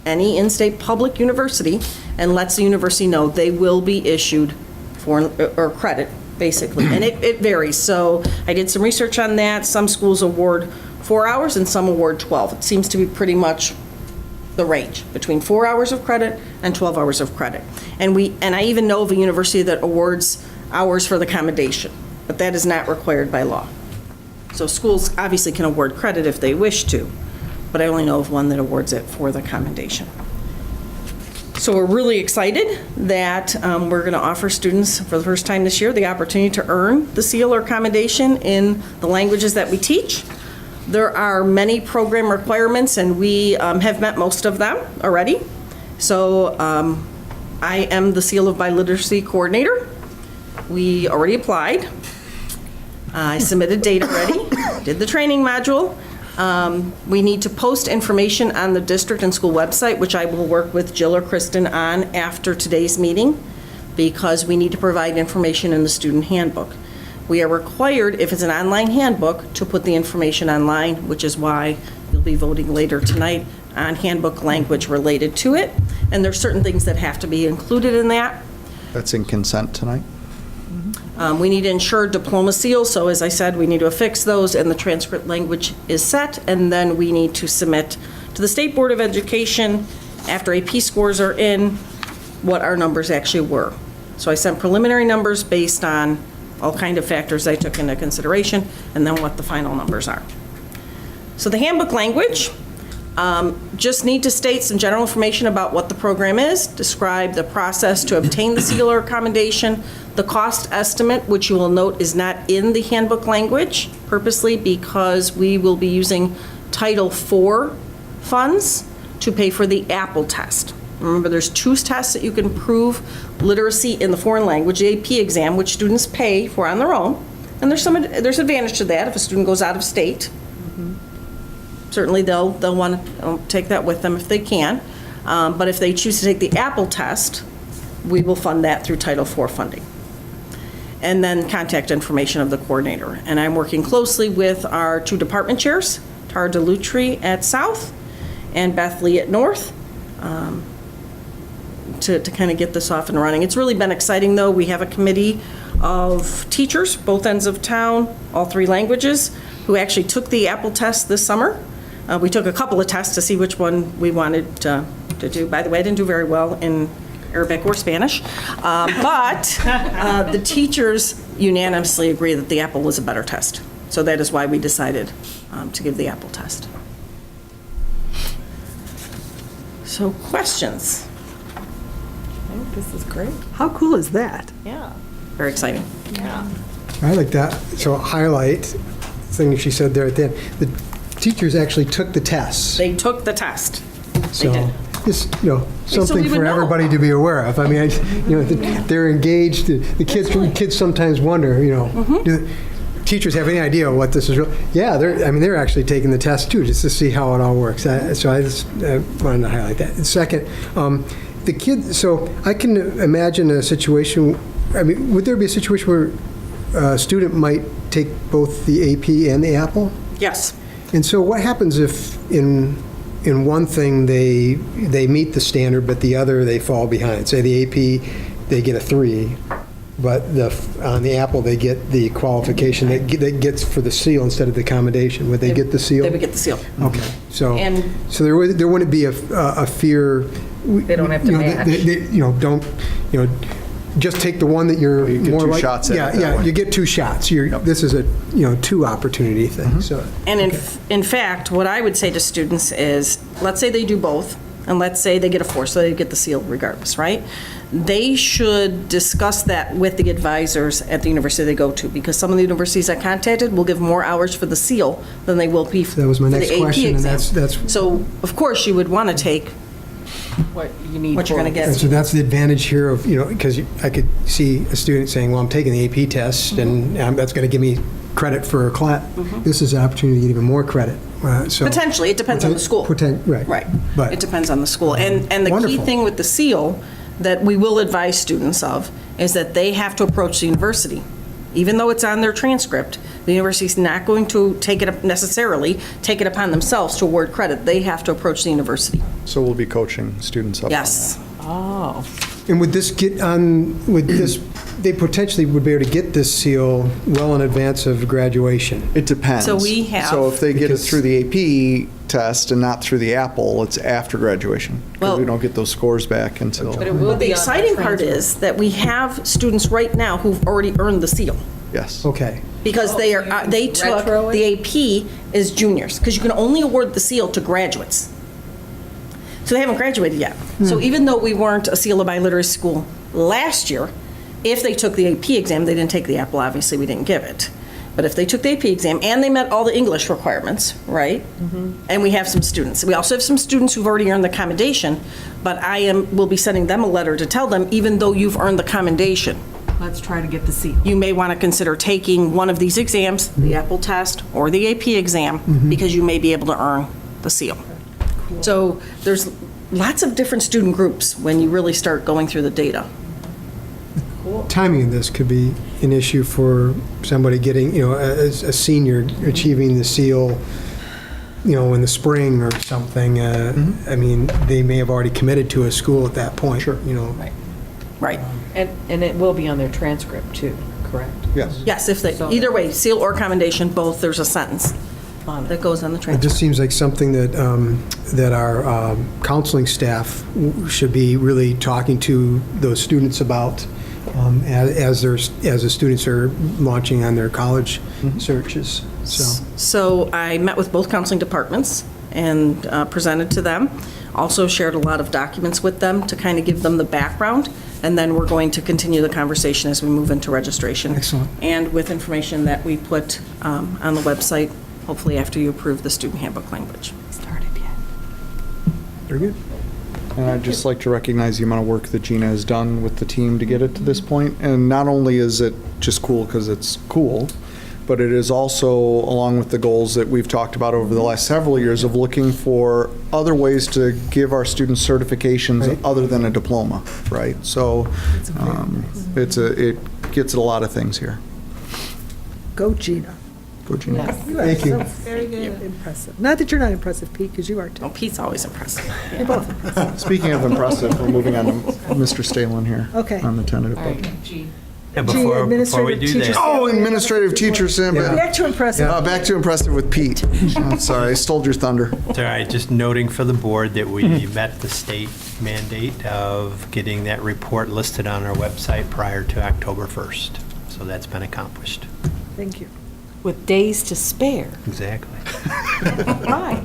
any in-state public university, and lets the university know they will be issued foreign or credit, basically. And it varies. So I did some research on that. Some schools award 4 hours and some award 12. It seems to be pretty much the range between 4 hours of credit and 12 hours of credit. And I even know of a university that awards hours for the commendation, but that is not required by law. So schools obviously can award credit if they wish to, but I only know of one that awards it for the commendation. So we're really excited that we're going to offer students for the first time this year the opportunity to earn the seal or commendation in the languages that we teach. There are many program requirements, and we have met most of them already. So I am the Seal of Biliteracy Coordinator. We already applied. I submitted data already, did the training module. We need to post information on the district and school website, which I will work with Jill or Kristen on after today's meeting, because we need to provide information in the student handbook. We are required, if it's an online handbook, to put the information online, which is why you'll be voting later tonight on handbook language related to it. And there's certain things that have to be included in that. That's in consent tonight? We need to ensure diploma seals, so as I said, we need to affix those, and the transcript language is set, and then we need to submit to the State Board of Education, after AP scores are in, what our numbers actually were. So I sent preliminary numbers based on all kind of factors I took into consideration, and then what the final numbers are. So the handbook language, just need to state some general information about what the program is, describe the process to obtain the seal or commendation, the cost estimate, which you will note is not in the handbook language purposely because we will be using Title IV funds to pay for the Apple test. Remember, there's 2 tests that you can prove literacy in the foreign language, the AP exam, which students pay for on their own. And there's advantage to that if a student goes out of state. Certainly they'll want to take that with them if they can. But if they choose to take the Apple test, we will fund that through Title IV funding. And then contact information of the coordinator. And I'm working closely with our 2 department chairs, Tara DeLutri at South and Beth Lee at North, to kind of get this off and running. It's really been exciting, though. We have a committee of teachers, both ends of town, all 3 languages, who actually took the Apple test this summer. We took a couple of tests to see which one we wanted to do. By the way, I didn't do very well in Arabic or Spanish, but the teachers unanimously agree that the Apple was a better test. So that is why we decided to give the Apple test. So questions? I think this is great. How cool is that? Yeah. Very exciting. Yeah. I like that. So highlight thing she said there at the end. The teachers actually took the tests. They took the test. So did. just, something we would for know. everybody to be aware of. I mean, they're engaged. The kids sometimes wonder, do teachers have any idea what this is? Yeah, they're actually taking the test too, just to see how it all works. So I just wanted to highlight that. And second, the kids. So I can imagine a situation. I mean, would there be a situation where a student might take both the AP and the Apple? Yes. And so what happens if in one thing they meet the standard, but the other they fall behind? Say the AP, they get a 3, but on the Apple they get the qualification that gets for the seal instead of the accommodation. Would they get the seal? They would get the seal. Okay. So And- there wouldn't be a fear. They don't have to match. Don't just take the one that you're You get more two like. shots at it that Yeah, way. you get 2 shots. This is a 2 opportunity thing. So. And in fact, what I would say to students is, let's say they do both, and let's say they get a 4, so they get the seal regardless, right? They should discuss that with the advisors at the university they go to, because some of the universities I contacted will give more hours for the seal than they will be for That was my the next AP question, and exam. that's So, of course, you would want to take What you need. what you're going to And get. so that's the advantage here of, because I could see a student saying, well, I'm taking the AP test, and that's going to give me credit for a class. This is an opportunity to get even more credit. So Potentially, it depends on the school. Right. Right. But It depends on the school. And the key Wonderful. thing with the seal that we will advise students of is that they have to approach the university. Even though it's on their transcript, the university's not going to necessarily take it upon themselves to award credit. They have to approach the university. So we'll be coaching students up on Yes. Oh. And would this they potentially would be able to get this seal well in advance of graduation? It depends. So we have- So if they get it Because- through the AP test and not through the Apple, it's after graduation. Well- Because we don't get those scores back until, But it will But the be on exciting part transcript. is that we have students right now who've already earned the seal. yes. Okay. Because they took retro it? the AP as juniors, because you can only award the seal to graduates. So they haven't graduated yet. So even though we weren't a seal of biliteracy school last year, if they took the AP exam, they didn't take the Apple, obviously, we didn't give it. But if they took the AP exam and they met all the English requirements, right? And we have some students. We also have some students who've already earned the commendation, but will be sending them a letter to tell them, even though you've earned the commendation, Let's try to get the seal. you may want to consider taking one of these exams, the Apple test or the AP exam, because you may be able to earn the seal. So there's lots of different student groups when you really start going through the data. Timing of this could be an issue for somebody getting, as a senior achieving the seal, in the spring or something. I mean, they may have already committed to a school at that point. Sure. Right. And it will be on their transcript too, correct? Yes. Yes, if they, either way, seal or commendation, both, there's a sentence that goes on the It transcript. just seems like something that our counseling staff should be really talking to those students about as the students are launching on their college searches. So I met with both counseling departments and presented to them. Also shared a lot of documents with them to kind of give them the background. And then we're going to continue the conversation as we move into registration. Excellent. And with information that we put on the website, hopefully after you approve the student handbook language. Started yet. Very good. And I'd just like to recognize the amount of work that Gina has done with the team to get it to this point. And not only is it just cool because it's cool, but it is also along with the goals that we've talked about over the last several years of looking for other ways to give our students certifications other than a diploma, right? So it gets at a lot of things here. Go, Gina. Go, Gina. You are Thank you. so very good. Impressive. Not that you're not impressive, Pete, because you are too. Oh, Pete's always impressive. You're both impressive. Speaking of impressive, we're moving on to Mr. Stalin here. Okay. On the tentative All budget. right, G. And before we administrative do teachers. that, Oh, administrative teacher, Sam. Back to impressive. Back to impressive with Pete. Oh, sorry, I stole your thunder. it's all right, just noting for the board that we met the state mandate of getting that report listed on our website prior to October 1st. So that's been accomplished. Thank you. With days to spare. Exactly. Why?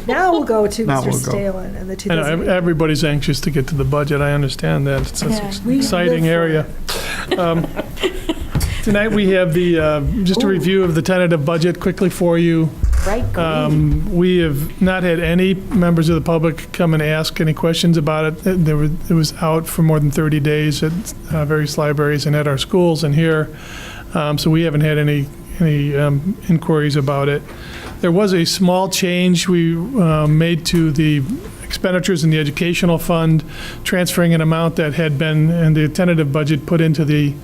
Now we'll go to Now Mr. we'll go. Stalin and the I know 2008. everybody's anxious to get to the budget. I understand that. It's an exciting area. Tonight, we have just a review of the tentative budget quickly for you. Bright green. We have not had any members of the public come and ask any questions about it. It was out for more than 30 days at various libraries and at our schools and here. So we haven't had any inquiries about it. There was a small change we made to the expenditures in the educational fund, transferring an amount that had been in the tentative budget put into the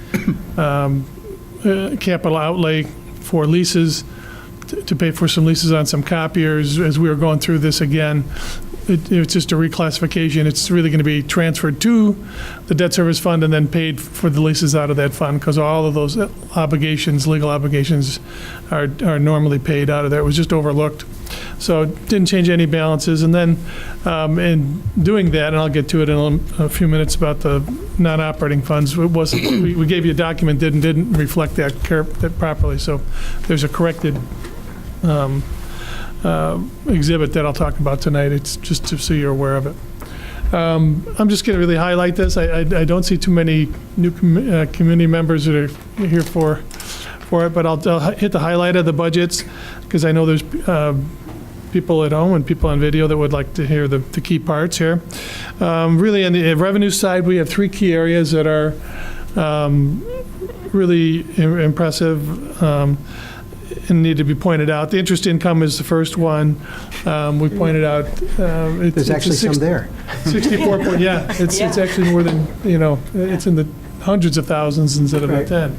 capital outlay for leases, to pay for some leases on some copiers. As we were going through this again, it's just a reclassification. It's really going to be transferred to the debt service fund and then paid for the leases out of that fund, because all of those obligations, legal obligations, are normally paid out of there. It was just overlooked. So it didn't change any balances. And then in doing that, and I'll get to it in a few minutes about the non-operating funds, it wasn't, we gave you a document that didn't reflect that properly. So there's a corrected exhibit that I'll talk about tonight. It's just so you're aware of it. I'm just going to really highlight this. I don't see too many new community members that are here for it, but I'll hit the highlight of the budgets, because I know there's people at home and people on video that would like to hear the key parts here. Really, on the revenue side, we have three key areas that are really impressive and need to be pointed out. The interest income is the first one. We pointed out. There's actually some there. 64 point, yeah. It's actually more than, it's in the hundreds of thousands instead of the 10.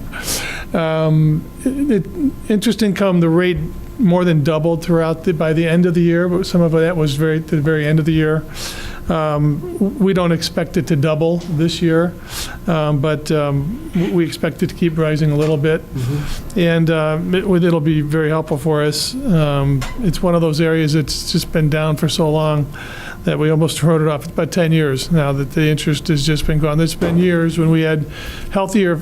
Interest income, the rate more than doubled throughout by the end of the year, but some of that was at the very end of the year. We don't expect it to double this year, but we expect it to keep rising a little bit, and it'll be very helpful for us. It's one of those areas that's just been down for so long that we almost wrote it off. It's about 10 years now that the interest has just been gone. There's been years when we had healthier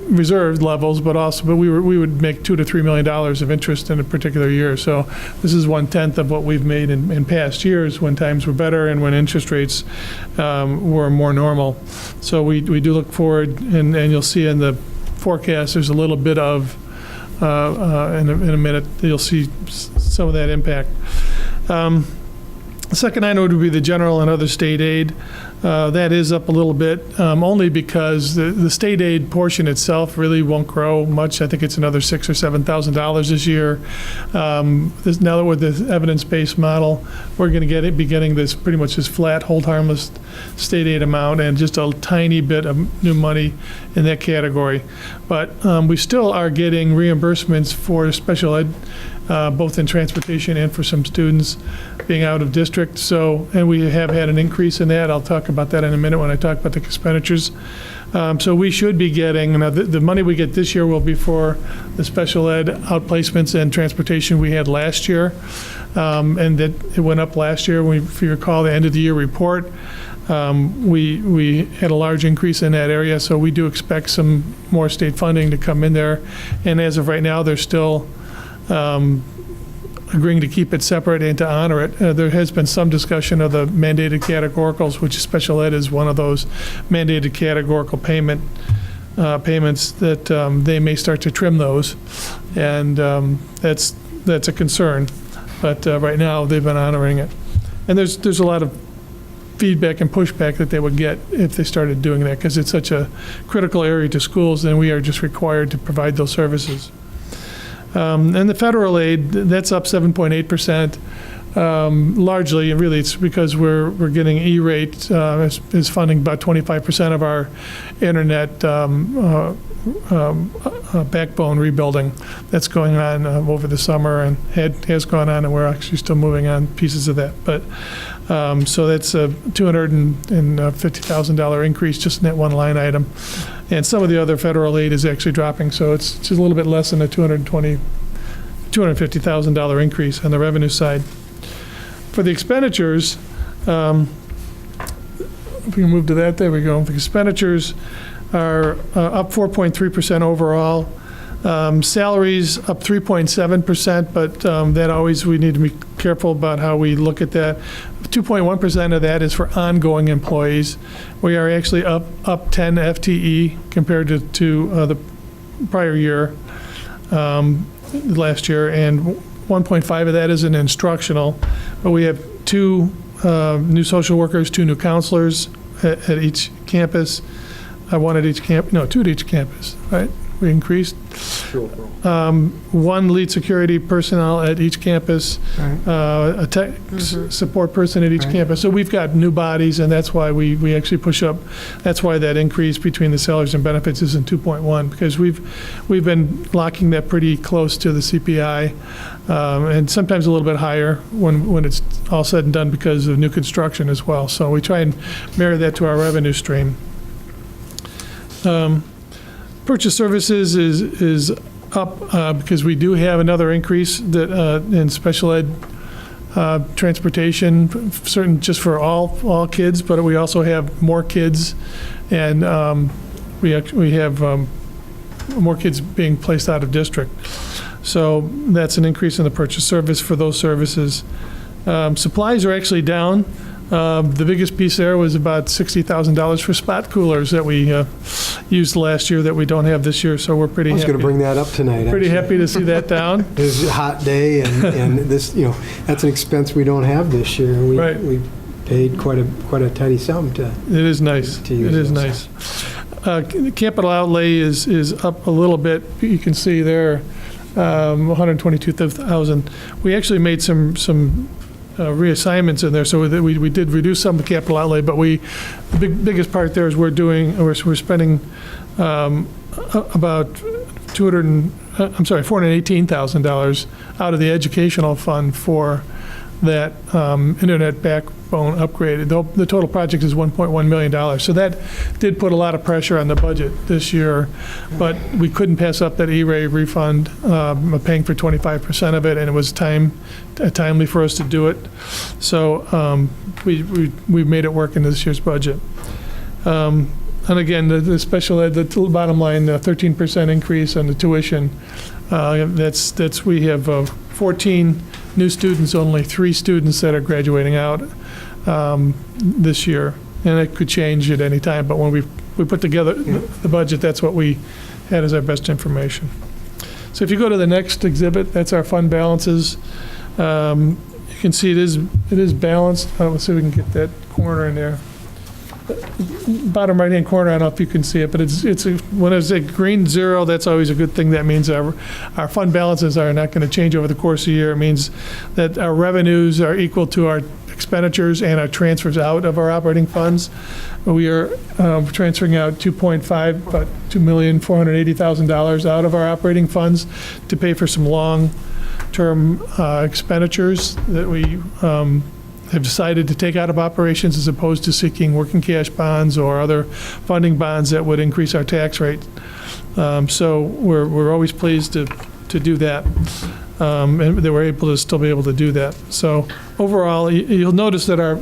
reserve levels, but we would make $2 to $3 million of interest in a particular year. So this is 1/10 of what we've made in past years, when times were better and when interest rates were more normal. So we do look forward, and you'll see in the forecast there's a little bit of in a minute you'll see some of that impact. The second item would be the general and other state aid. That is up a little bit, only because the state aid portion itself really won't grow much. I think it's another $6,000 or $7,000 this year. Now that with the evidence-based model, we're going to be getting this pretty much this flat, hold harmless state aid amount, and just a tiny bit of new money in that category. But we still are getting reimbursements for special ed, both in transportation and for some students being out of district. So, and we have had an increase in that. I'll talk about that in a minute when I talk about the expenditures. So we should be getting, now the money we get this year will be for the special ed outplacements and transportation we had last year. And that it went up last year. If you recall the end of the year report, we had a large increase in that area. So we do expect some more state funding to come in there. And as of right now, they're still agreeing to keep it separate and to honor it. There has been some discussion of the mandated categoricals, which special ed is one of those mandated categorical payments that they may start to trim those, and that's a concern. But right now they've been honoring it, and there's a lot of feedback and pushback that they would get if they started doing that, because it's such a critical area to schools, and we are just required to provide those services. And the federal aid, that's up 7.8%. Largely, really, it's because we're getting E-rate is funding about 25% of our internet backbone rebuilding that's going on over the summer, and has gone on, and we're actually still moving on pieces of that. But so that's a $250,000 increase just in that one line item. And some of the other federal aid is actually dropping, so it's just a little bit less than a $250,000 increase on the revenue side. For the expenditures, if we can move to that, there we go. The expenditures are up 4.3% overall. Salaries up 3.7%, but that always, we need to be careful about how we look at that. 2.1% of that is for ongoing employees. We are actually up 10 FTE compared to the prior year, last year, and 1.5 of that is in instructional, but we have 2 new social workers, 2 new counselors at each campus, 1 at each 2 at each campus, right? We increased. 1 lead security personnel at each campus, a tech support person at each campus. So we've got new bodies, and that's why we actually push up. That's why that increase between the salaries and benefits is in 2.1, because we've been locking that pretty close to the CPI, and sometimes a little bit higher when it's all said and done because of new construction as well. So we try and marry that to our revenue stream. Purchase services is up because we do have another increase that in special ed transportation, certain just for all kids, but we also have more kids, and we have more kids being placed out of district. So that's an increase in the purchase service for those services. Supplies are actually down. The biggest piece there was about $60,000 for spot coolers that we used last year that we don't have this year, so we're pretty happy. I was going to bring that up tonight. Pretty actually. happy to see that down. It was a hot day, and this, that's an expense we don't have this year. Right. We paid quite a tidy sum to. It is nice. To use it is those. nice. Capital outlay is up a little bit. You can see there, 122,000. We actually made some reassignments in there, so that we did reduce some of the capital outlay, but the biggest part there is we're spending about $418,000 out of the educational fund for that internet backbone upgrade. The total project is $1.1 million. So that did put a lot of pressure on the budget this year, but we couldn't pass up that E-ray refund, paying for 25% of it, and it was timely for us to do it. So we made it work in this year's budget. And again, the special ed, the bottom line, 13% increase on the tuition. We have 14 new students, only 3 students that are graduating out this year. And it could change at any time, but when we put together the budget, that's what we had as our best information. So if you go to the next exhibit, that's our fund balances. You can see it is balanced. Let's see if we can get that corner in there. Bottom right-hand corner, I don't know if you can see it, but when it's a green 0, that's always a good thing. That means our fund balances are not going to change over the course of the year. It means that our revenues are equal to our expenditures and our transfers out of our operating funds. We are transferring out about $2,480,000 out of our operating funds to pay for some long-term expenditures that we have decided to take out of operations, as opposed to seeking working cash bonds or other funding bonds that would increase our tax rate. So we're always pleased to do that, and that we're able to still be able to do that. So overall, you'll notice that our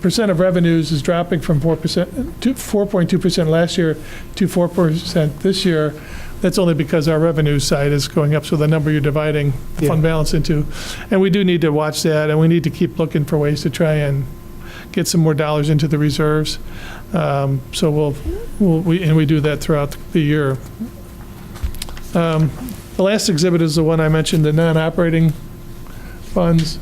percent of revenues is dropping from 4% to 4.2% last year to 4% this year. That's only because our revenue side is going up, so the number you're dividing the fund balance into. And we do need to watch that, and we need to keep looking for ways to try and get some more dollars into the reserves. So we do that throughout the year. The last exhibit is the one I mentioned, the non-operating funds.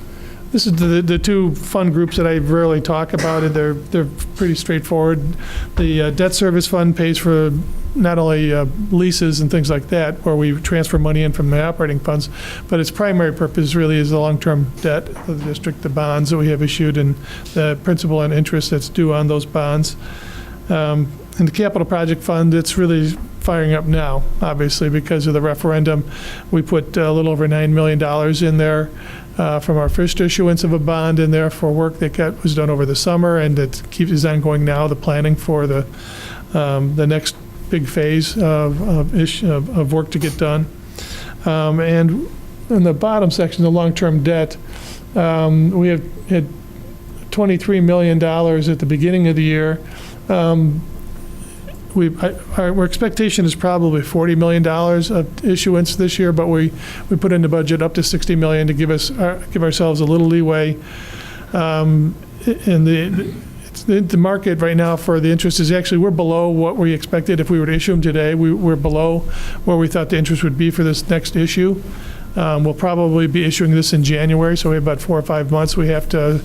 This is the 2 fund groups that I rarely talk about, and they're pretty straightforward. The debt service fund pays for not only leases and things like that, where we transfer money in from the operating funds, but its primary purpose really is the long-term debt of the district, the bonds that we have issued, and the principal and interest that's due on those bonds. And the capital project fund, it's really firing up now, obviously, because of the referendum. We put a little over $9 million in there from our first issuance of a bond in there for work that was done over the summer, and it is ongoing now, the planning for the next big phase of work to get done. And in the bottom section, the long-term debt, we had $23 million at the beginning of the year. Our expectation is probably $40 million of issuance this year, but we put in the budget up to $60 million to give ourselves a little leeway. And the market right now for the interest is actually, we're below what we expected if we were to issue them today. We're below where we thought the interest would be for this next issue. We'll probably be issuing this in January, so we have about 4 or 5 months. We have to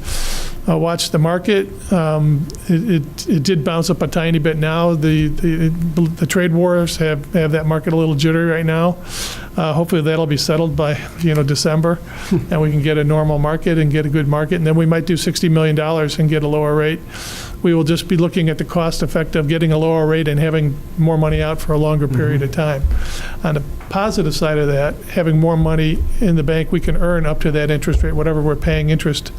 watch the market. It did bounce up a tiny bit now. The trade wars have that market a little jittery right now. Hopefully that'll be settled by December, and we can get a normal market and get a good market, and then we might do $60 million and get a lower rate. We will just be looking at the cost effect of getting a lower rate and having more money out for a longer period of time. On the positive side of that, having more money in the bank, we can earn up to that interest rate, whatever we're paying interest.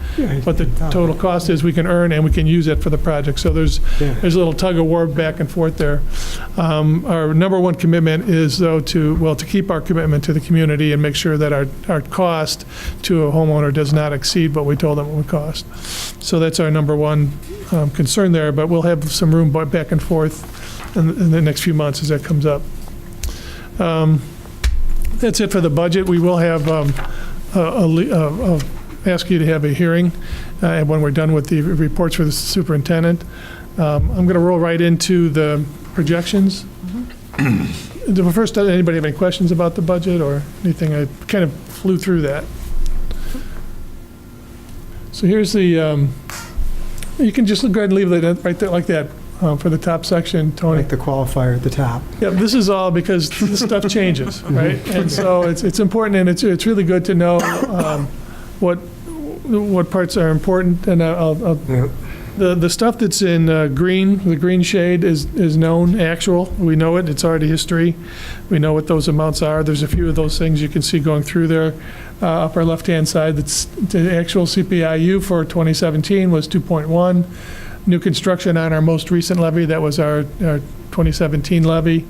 What the total cost is, we can earn, and we can use it for the project. So there's a little tug of war back and forth there. Our number one commitment is, though, to keep our commitment to the community and make sure that our cost to a homeowner does not exceed what we told them it would cost. So that's our number one concern there, but we'll have some room back and forth in the next few months as that comes up. That's it for the budget. We will have ask you to have a hearing when we're done with the reports for the superintendent. I'm going to roll right into the projections. First, does anybody have any questions about the budget or anything? I kind of flew through that. So here's the, you can just go ahead and leave it right there like that for the top section, Tony. Like the qualifier at the top. Yeah, this is all because this stuff changes, right? And so it's important, and it's really good to know what parts are important. And the stuff that's in green, the green shade is known, actual. We know it. It's already history. We know what those amounts are. There's a few of those things you can see going through there. Upper left-hand side, that's the actual CPIU for 2017 was 2.1. New construction on our most recent levy, that was our 2017 levy,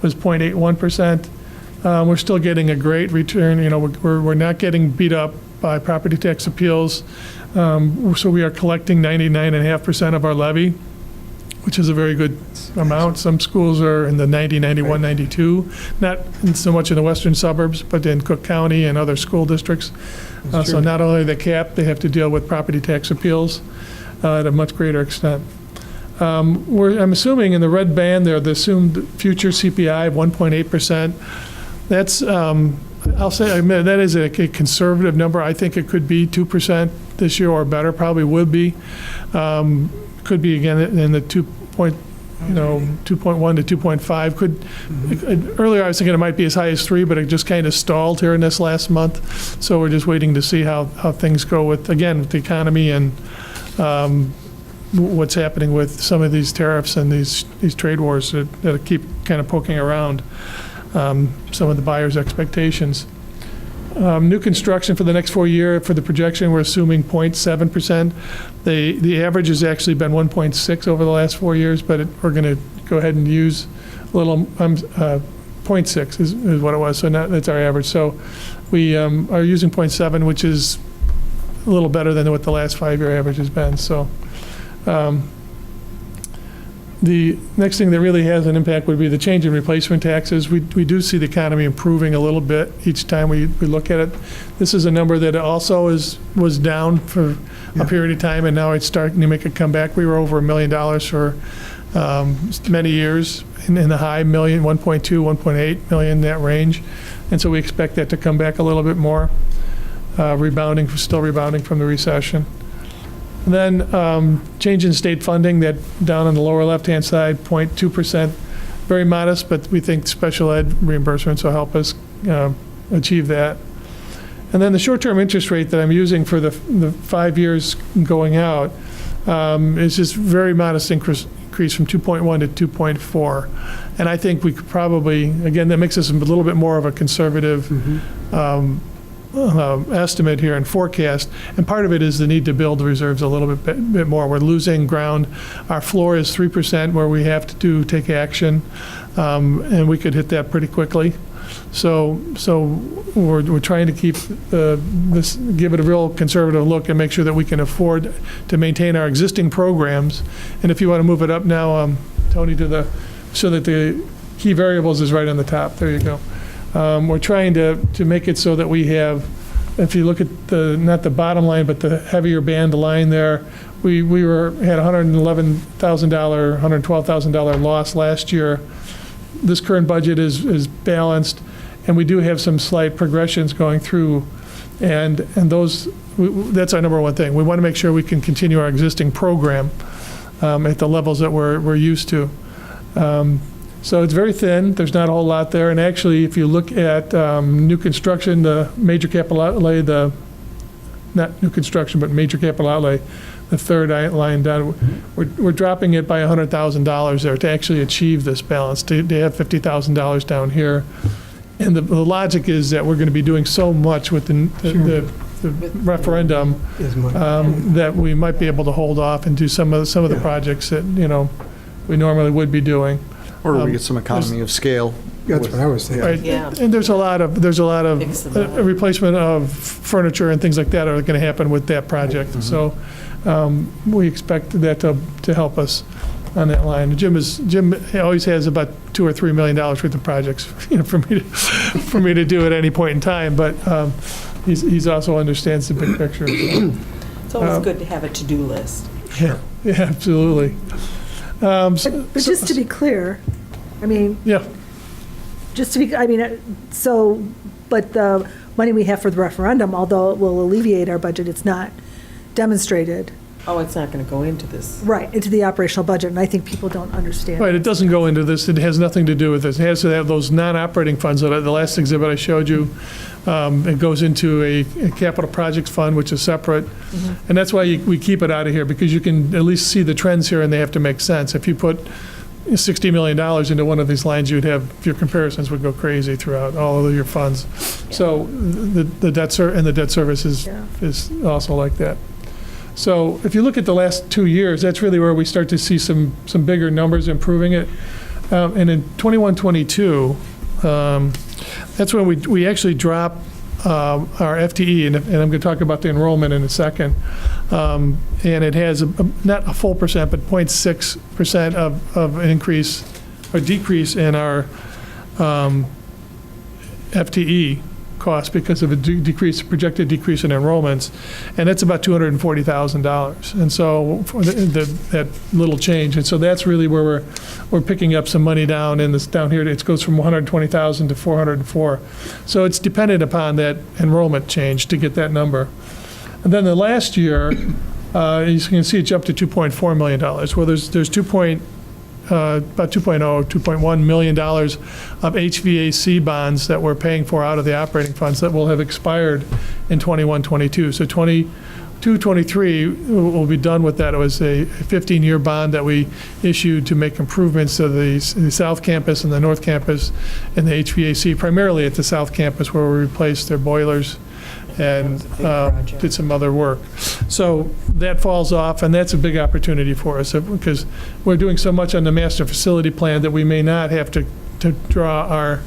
was 0.81%. We're still getting a great return. We're not getting beat up by property tax appeals. So we are collecting 99.5% of our levy, which is a very good amount. Some schools are in the 90, 91, 92, not so much in the western suburbs, but in Cook County and other school districts. So not only are they capped, they have to deal with property tax appeals at a much greater extent. I'm assuming in the red band there, the assumed future CPI of 1.8%. That's, I'll say, I admit, that is a conservative number. I think it could be 2% this year or better, probably would be. Could be, again, in the 2.1 to 2.5. Earlier I was thinking it might be as high as 3, but it just kind of stalled here in this last month. So we're just waiting to see how things go with the economy and what's happening with some of these tariffs and these trade wars that keep kind of poking around some of the buyers' expectations. New construction for the next 4 years, for the projection, we're assuming 0.7%. The average has actually been 1.6 over the last 4 years, but we're going to go ahead and use a little 0.6 is what it was. So that's our average. So we are using 0.7, which is a little better than what the last 5-year average has been. So the next thing that really has an impact would be the change in replacement taxes. We do see the economy improving a little bit each time we look at it. This is a number that also was down for a period of time, and now it's starting to make a comeback. We were over $1 million for many years, in the high million, 1.2, 1.8 million, that range. And so we expect that to come back a little bit more, still rebounding from the recession. And then change in state funding, that down on the lower left-hand side, 0.2%, very modest, but we think special ed reimbursements will help us achieve that. And then the short-term interest rate that I'm using for the 5 years going out is just very modest increase from 2.1 to 2.4. And I think we could probably, again, that makes us a little bit more of a conservative estimate here and forecast, and part of it is the need to build the reserves a little bit more. We're losing ground. Our floor is 3%, where we have to take action, and we could hit that pretty quickly. So we're trying to keep give it a real conservative look and make sure that we can afford to maintain our existing programs. And if you want to move it up now, Tony, so that the key variables is right on the top. There you go. We're trying to make it so that we have, if you look at not the bottom line, but the heavier band line there, we had $111,000, $112,000 loss last year. This current budget is balanced, and we do have some slight progressions going through, and those, that's our number one thing. We want to make sure we can continue our existing program at the levels that we're used to. So it's very thin, there's not a whole lot there, and actually, if you look at new construction, the major capital outlay, not new construction, but major capital outlay, the third line down, we're dropping it by $100,000 there to actually achieve this balance, to have $50,000 down here. And the logic is that we're going to be doing so much with the referendum that we might be able to hold off and do some of the projects that, we normally would be doing. Or we get some economy of scale. That's what I was thinking. Right, and there's a lot of replacement of furniture and things like that are going to happen with that project. So we expect that to help us on that line. Jim always has about $2 or $3 million worth of projects, for me to do at any point in time. But he's also understands the big picture. So. It's always good to have a to-do list. Yeah, absolutely. But just to be clear, I mean. Yeah. But the money we have for the referendum, although it will alleviate our budget, it's not demonstrated. Oh, it's not going to go into this. Right, into the operational budget, and I think people don't understand. Right, it doesn't go into this, it has nothing to do with this. It has to have those non-operating funds, the last exhibit I showed you, it goes into a capital projects fund, which is separate. And that's why we keep it out of here, because you can at least see the trends here and they have to make sense. If you put $60 million into one of these lines, your comparisons would go crazy throughout all of your funds. So the debt service is also like that. So if you look at the last 2 years, that's really where we start to see some bigger numbers improving it. And in 21-22, that's when we actually drop our FTE, and I'm going to talk about the enrollment in a second. And it has not a full percent, but 0.6% of an increase or decrease in our FTE cost because of a projected decrease in enrollments, and that's about $240,000. And so that little change, and so that's really where we're picking up some money down in this down here. It goes from 120,000 to 404. So it's dependent upon that enrollment change to get that number. And then the last year, you can see it jumped to $2.4 million. Well, there's about $2.1 million of HVAC bonds that we're paying for out of the operating funds that will have expired in 21-22. So 22-23 we'll be done with that. It was a 15-year bond that we issued to make improvements to the South Campus and the North Campus and the HVAC, primarily at the South Campus where we replaced their boilers and did some other work. So that falls off, and that's a big opportunity for us because we're doing so much on the master facility plan that we may not have to draw our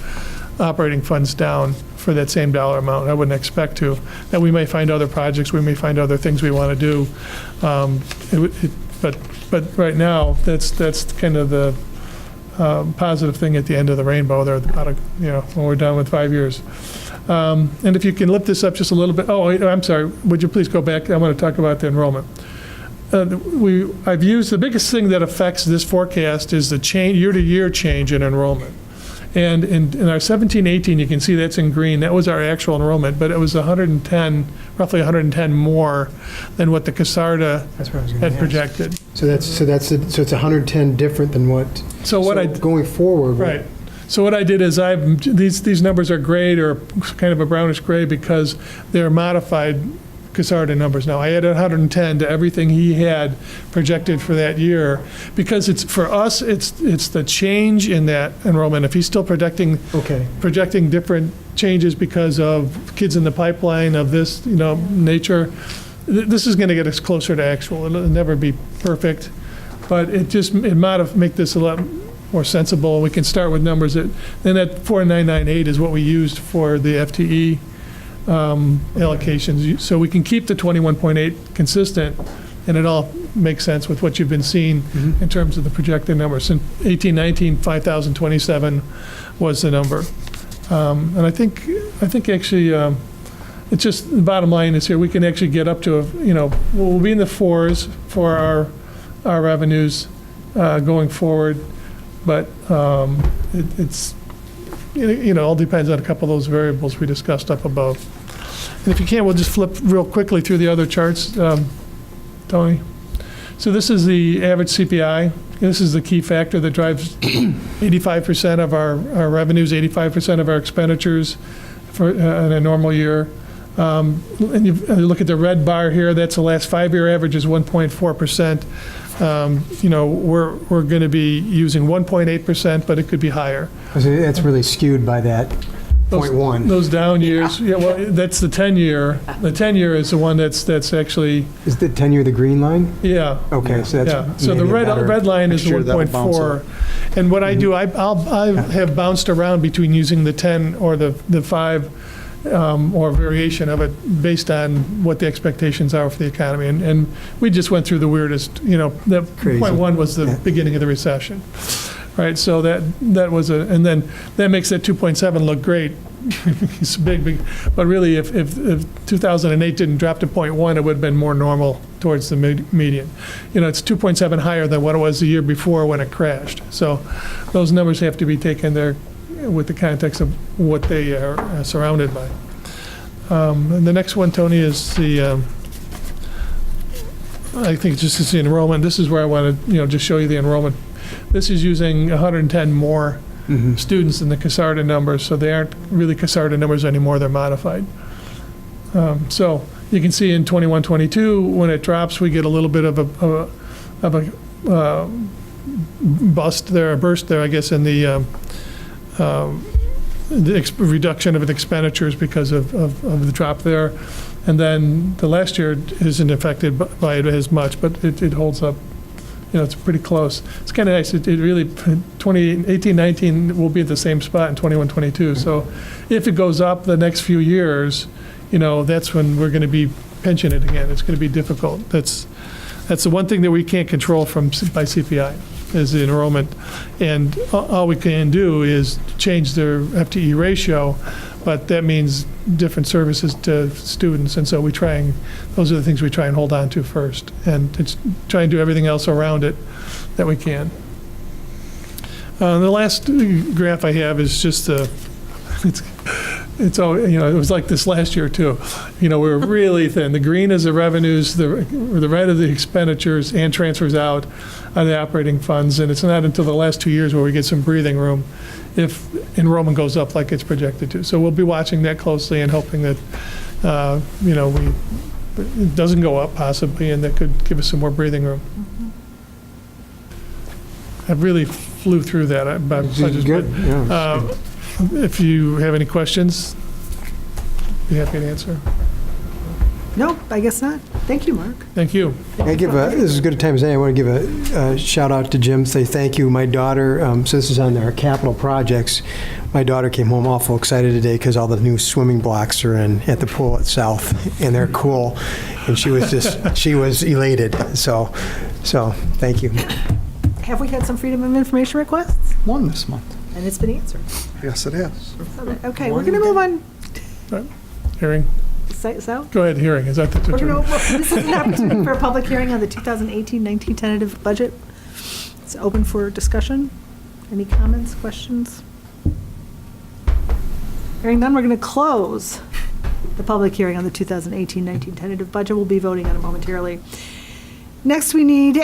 operating funds down for that same dollar amount. I wouldn't expect to. That we may find other projects, we may find other things we want to do. But right now, that's kind of the positive thing at the end of the rainbow there, when we're done with 5 years. And if you can lift this up just a little bit. Oh, I'm sorry. Would you please go back? I want to talk about the enrollment. I've used the biggest thing that affects this forecast is the year-to-year change in enrollment. And in our 17-18, you can see that's in green. That was our actual enrollment, but it was roughly 110 more than what the CASARDA had projected. So it's 110 different than what. Going forward. Right. So what I did is these numbers are grayed or kind of a brownish gray because they're modified CASARDA numbers now. I added 110 to everything he had projected for that year because for us it's the change in that enrollment. If he's still projecting different changes because of kids in the pipeline of this nature, this is going to get us closer to actual. It'll never be perfect, but it might make this a lot more sensible. We can start with numbers then that 4998 is what we used for the FTE allocations. So we can keep the 21.8 consistent, and it all makes sense with what you've been seeing in terms of the projected numbers. In 18-19, 5,027 was the number. And I think actually it's just the bottom line is here we can actually get up to we'll be in the fours for our revenues going forward. But it's all depends on a couple of those variables we discussed up above. And if you can, we'll just flip real quickly through the other charts, Tony. So this is the average CPI. This is the key factor that drives 85% of our revenues, 85% of our expenditures for in a normal year. And you look at the red bar here, that's the last 5-year average is 1.4%. We're going to be using 1.8%, but it could be higher. That's really skewed by that 0.1. Those down years, yeah, well, that's the 10-year. The 10-year is the one that's actually, Is the 10-year the green line? yeah. Okay, so that's Yeah, so the maybe a better red line is Next year, that'll bounce 1.4. And what I do, I have bounced around between using the 10 or the 5 or variation of it based on what the expectations are for the economy. And we just went through the weirdest, that Crazy. 0.1 was the beginning of the recession. Right, so that was and then that makes that 2.7 look great. It's big, but really if 2008 didn't drop to 0.1, it would have been more normal towards the median. It's 2.7 higher than what it was the year before when it crashed. So those numbers have to be taken there with the context of what they are surrounded by. And the next one, Tony, is the, I think it's just the enrollment. This is where I want to, just show you the enrollment. This is using 110 more students than the CASARDA numbers, so they aren't really CASARDA numbers anymore, they're modified. So you can see in 21-22, when it drops, we get a little bit of a burst there, I guess, in the reduction of the expenditures because of the drop there. And then the last year isn't affected by it as much, but it holds up. It's pretty close. It's kind of nice. It really, 2018-19 will be at the same spot in 21-22. So if it goes up the next few years, that's when we're going to be pinching it again. It's going to be difficult. That's the one thing that we can't control by CPI is the enrollment. And all we can do is change their FTE ratio, but that means different services to students. And so those are the things we try and hold on to first. And try and do everything else around it that we can. The last graph I have is just it's all, it was like this last year too. We're really thin. The green is the revenues, the red are the expenditures and transfers out of the operating funds. And it's not until the last 2 years where we get some breathing room if enrollment goes up like it's projected to. So we'll be watching that closely and hoping that, it doesn't go up possibly, and that could give us some more breathing room. I really flew through that. Good. Yeah. If you have any questions, be happy to answer. No, I guess not. Thank you, Mark. Thank you. This is as good a time as any. I want to give a shout out to Jim, say thank you. My daughter, so this is on our capital projects. My daughter came home awful excited today because all the new swimming blocks are at the pool at South, and they're cool. And she was elated. So thank you. Have we had some Freedom of Information requests? One this month. And it's been answered. Yes, it has. Okay, we're going to move on. Hearing. So? Go ahead, hearing. Is that the term? This is an opportunity for a public hearing on the 2018-19 tentative budget. It's open for discussion. Any comments, questions? Hearing none, we're going to close the public hearing on the 2018-19 tentative budget. We'll be voting on it momentarily. Next, we need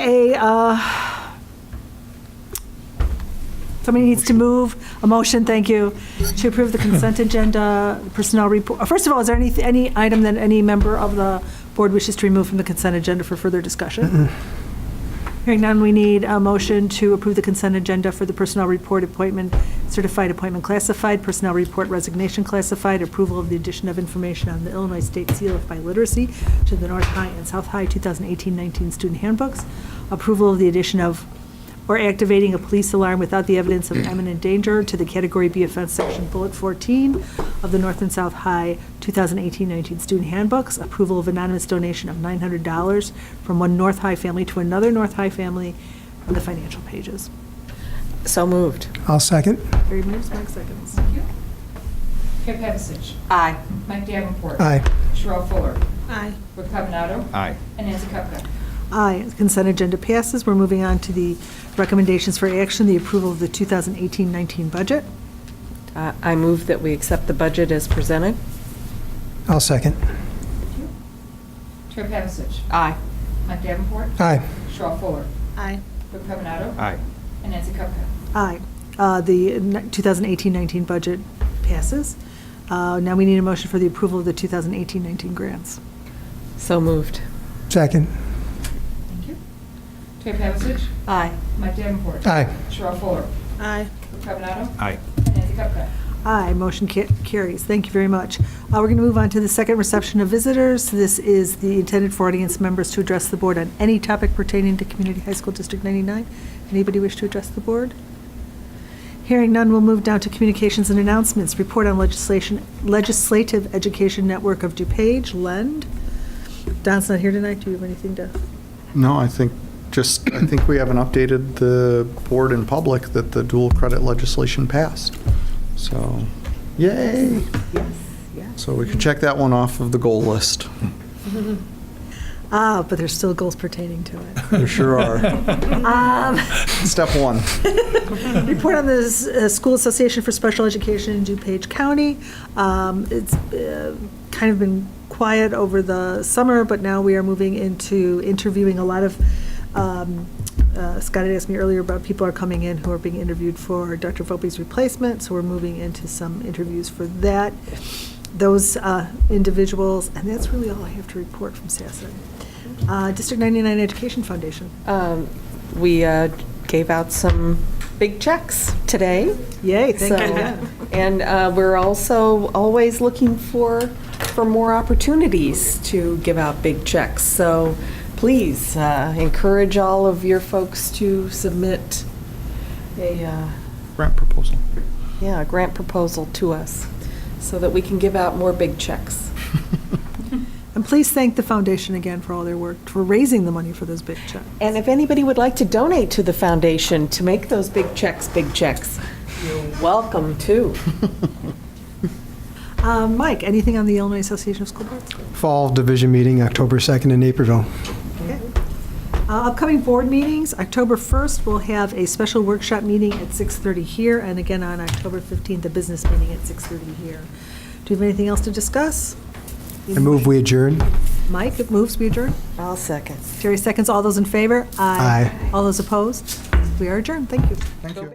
somebody needs to move a motion, thank you, to approve the consent agenda, personnel report. First of all, is there any item that any member of the board wishes to remove from the consent agenda for further discussion? Hearing none, we need a motion to approve the consent agenda for the personnel report appointment, certified appointment classified, personnel report resignation classified, approval of the addition of information on the Illinois State Seal of Biliteracy to the North High and South High 2018-19 student handbooks, approval of the addition of or activating a police alarm without the evidence of imminent danger to the Category B offense section bullet 14 of the North and South High 2018-19 student handbooks, approval of anonymous donation of $900 from one North High family to another North High family on the financial pages. So moved. I'll second. Carrie moves, Mike seconds. Kim Pevasich. Aye. Mike Davenport. Aye. Cheryl Fuller. Aye. Rick Cavanato. Aye. And Nancy Kupka. Aye. The consent agenda passes. We're moving on to the recommendations for action, the approval of the 2018-19 budget. I move that we accept the budget as presented. I'll second. Chair Pavasich. Aye. Mike Davenport. Aye. Cheryl Fuller. Aye. Rick Peppinato. Aye. And Nancy Kupka. Aye. The 2018-19 budget passes. Now we need a motion for the approval of the 2018-19 grants. So moved. Second. Thank you. Chair Pavasich. Aye. Mike Davenport. Aye. Cheryl Fuller. Aye. Rick Peppinato. Aye. And Nancy Kupka. Aye, motion carries. Thank you very much. We're going to move on to the second reception of visitors. This is intended for audience members to address the board on any topic pertaining to Community High School District 99. Anybody wish to address the board? Hearing none, we'll move down to communications and announcements. Report on Legislative Education Network of DuPage, LEND. Don's not here tonight. Do you have anything to? No, I think we haven't updated the board in public that the dual credit legislation passed. So, yay. Yes. So we can check that one off of the goal list. But there's still goals pertaining to it. There sure are. Step one. Report on the School Association for Special Education in DuPage County. It's kind of been quiet over the summer, but now we are moving into interviewing a lot of, Scott had asked me earlier about people are coming in who are being interviewed for Dr. Volpe's replacement, so we're moving into some interviews for that. Those individuals, and that's really all I have to report from SASA. District 99 Education Foundation. We gave out some big checks today. Yay, thank you. And we're also always looking for more opportunities to give out big checks. So please encourage all of your folks to submit a Grant proposal. a grant proposal to us so that we can give out more big checks. And please thank the foundation again for all their work, for raising the money for those big checks. And if anybody would like to donate to the foundation to make those big checks, you're welcome to. Mike, anything on the Illinois Association of School Boards? Fall division meeting, October 2nd in Naperville. Okay. Upcoming board meetings, October 1st, we'll have a special workshop meeting at 6:30 here, and again on October 15th, a business meeting at 6:30 here. Do you have anything else to discuss? I move we adjourn. Mike, it moves, we adjourn. I'll second. Terry seconds, all those in favor? Aye. All those opposed? We are adjourned, thank you. Thank you.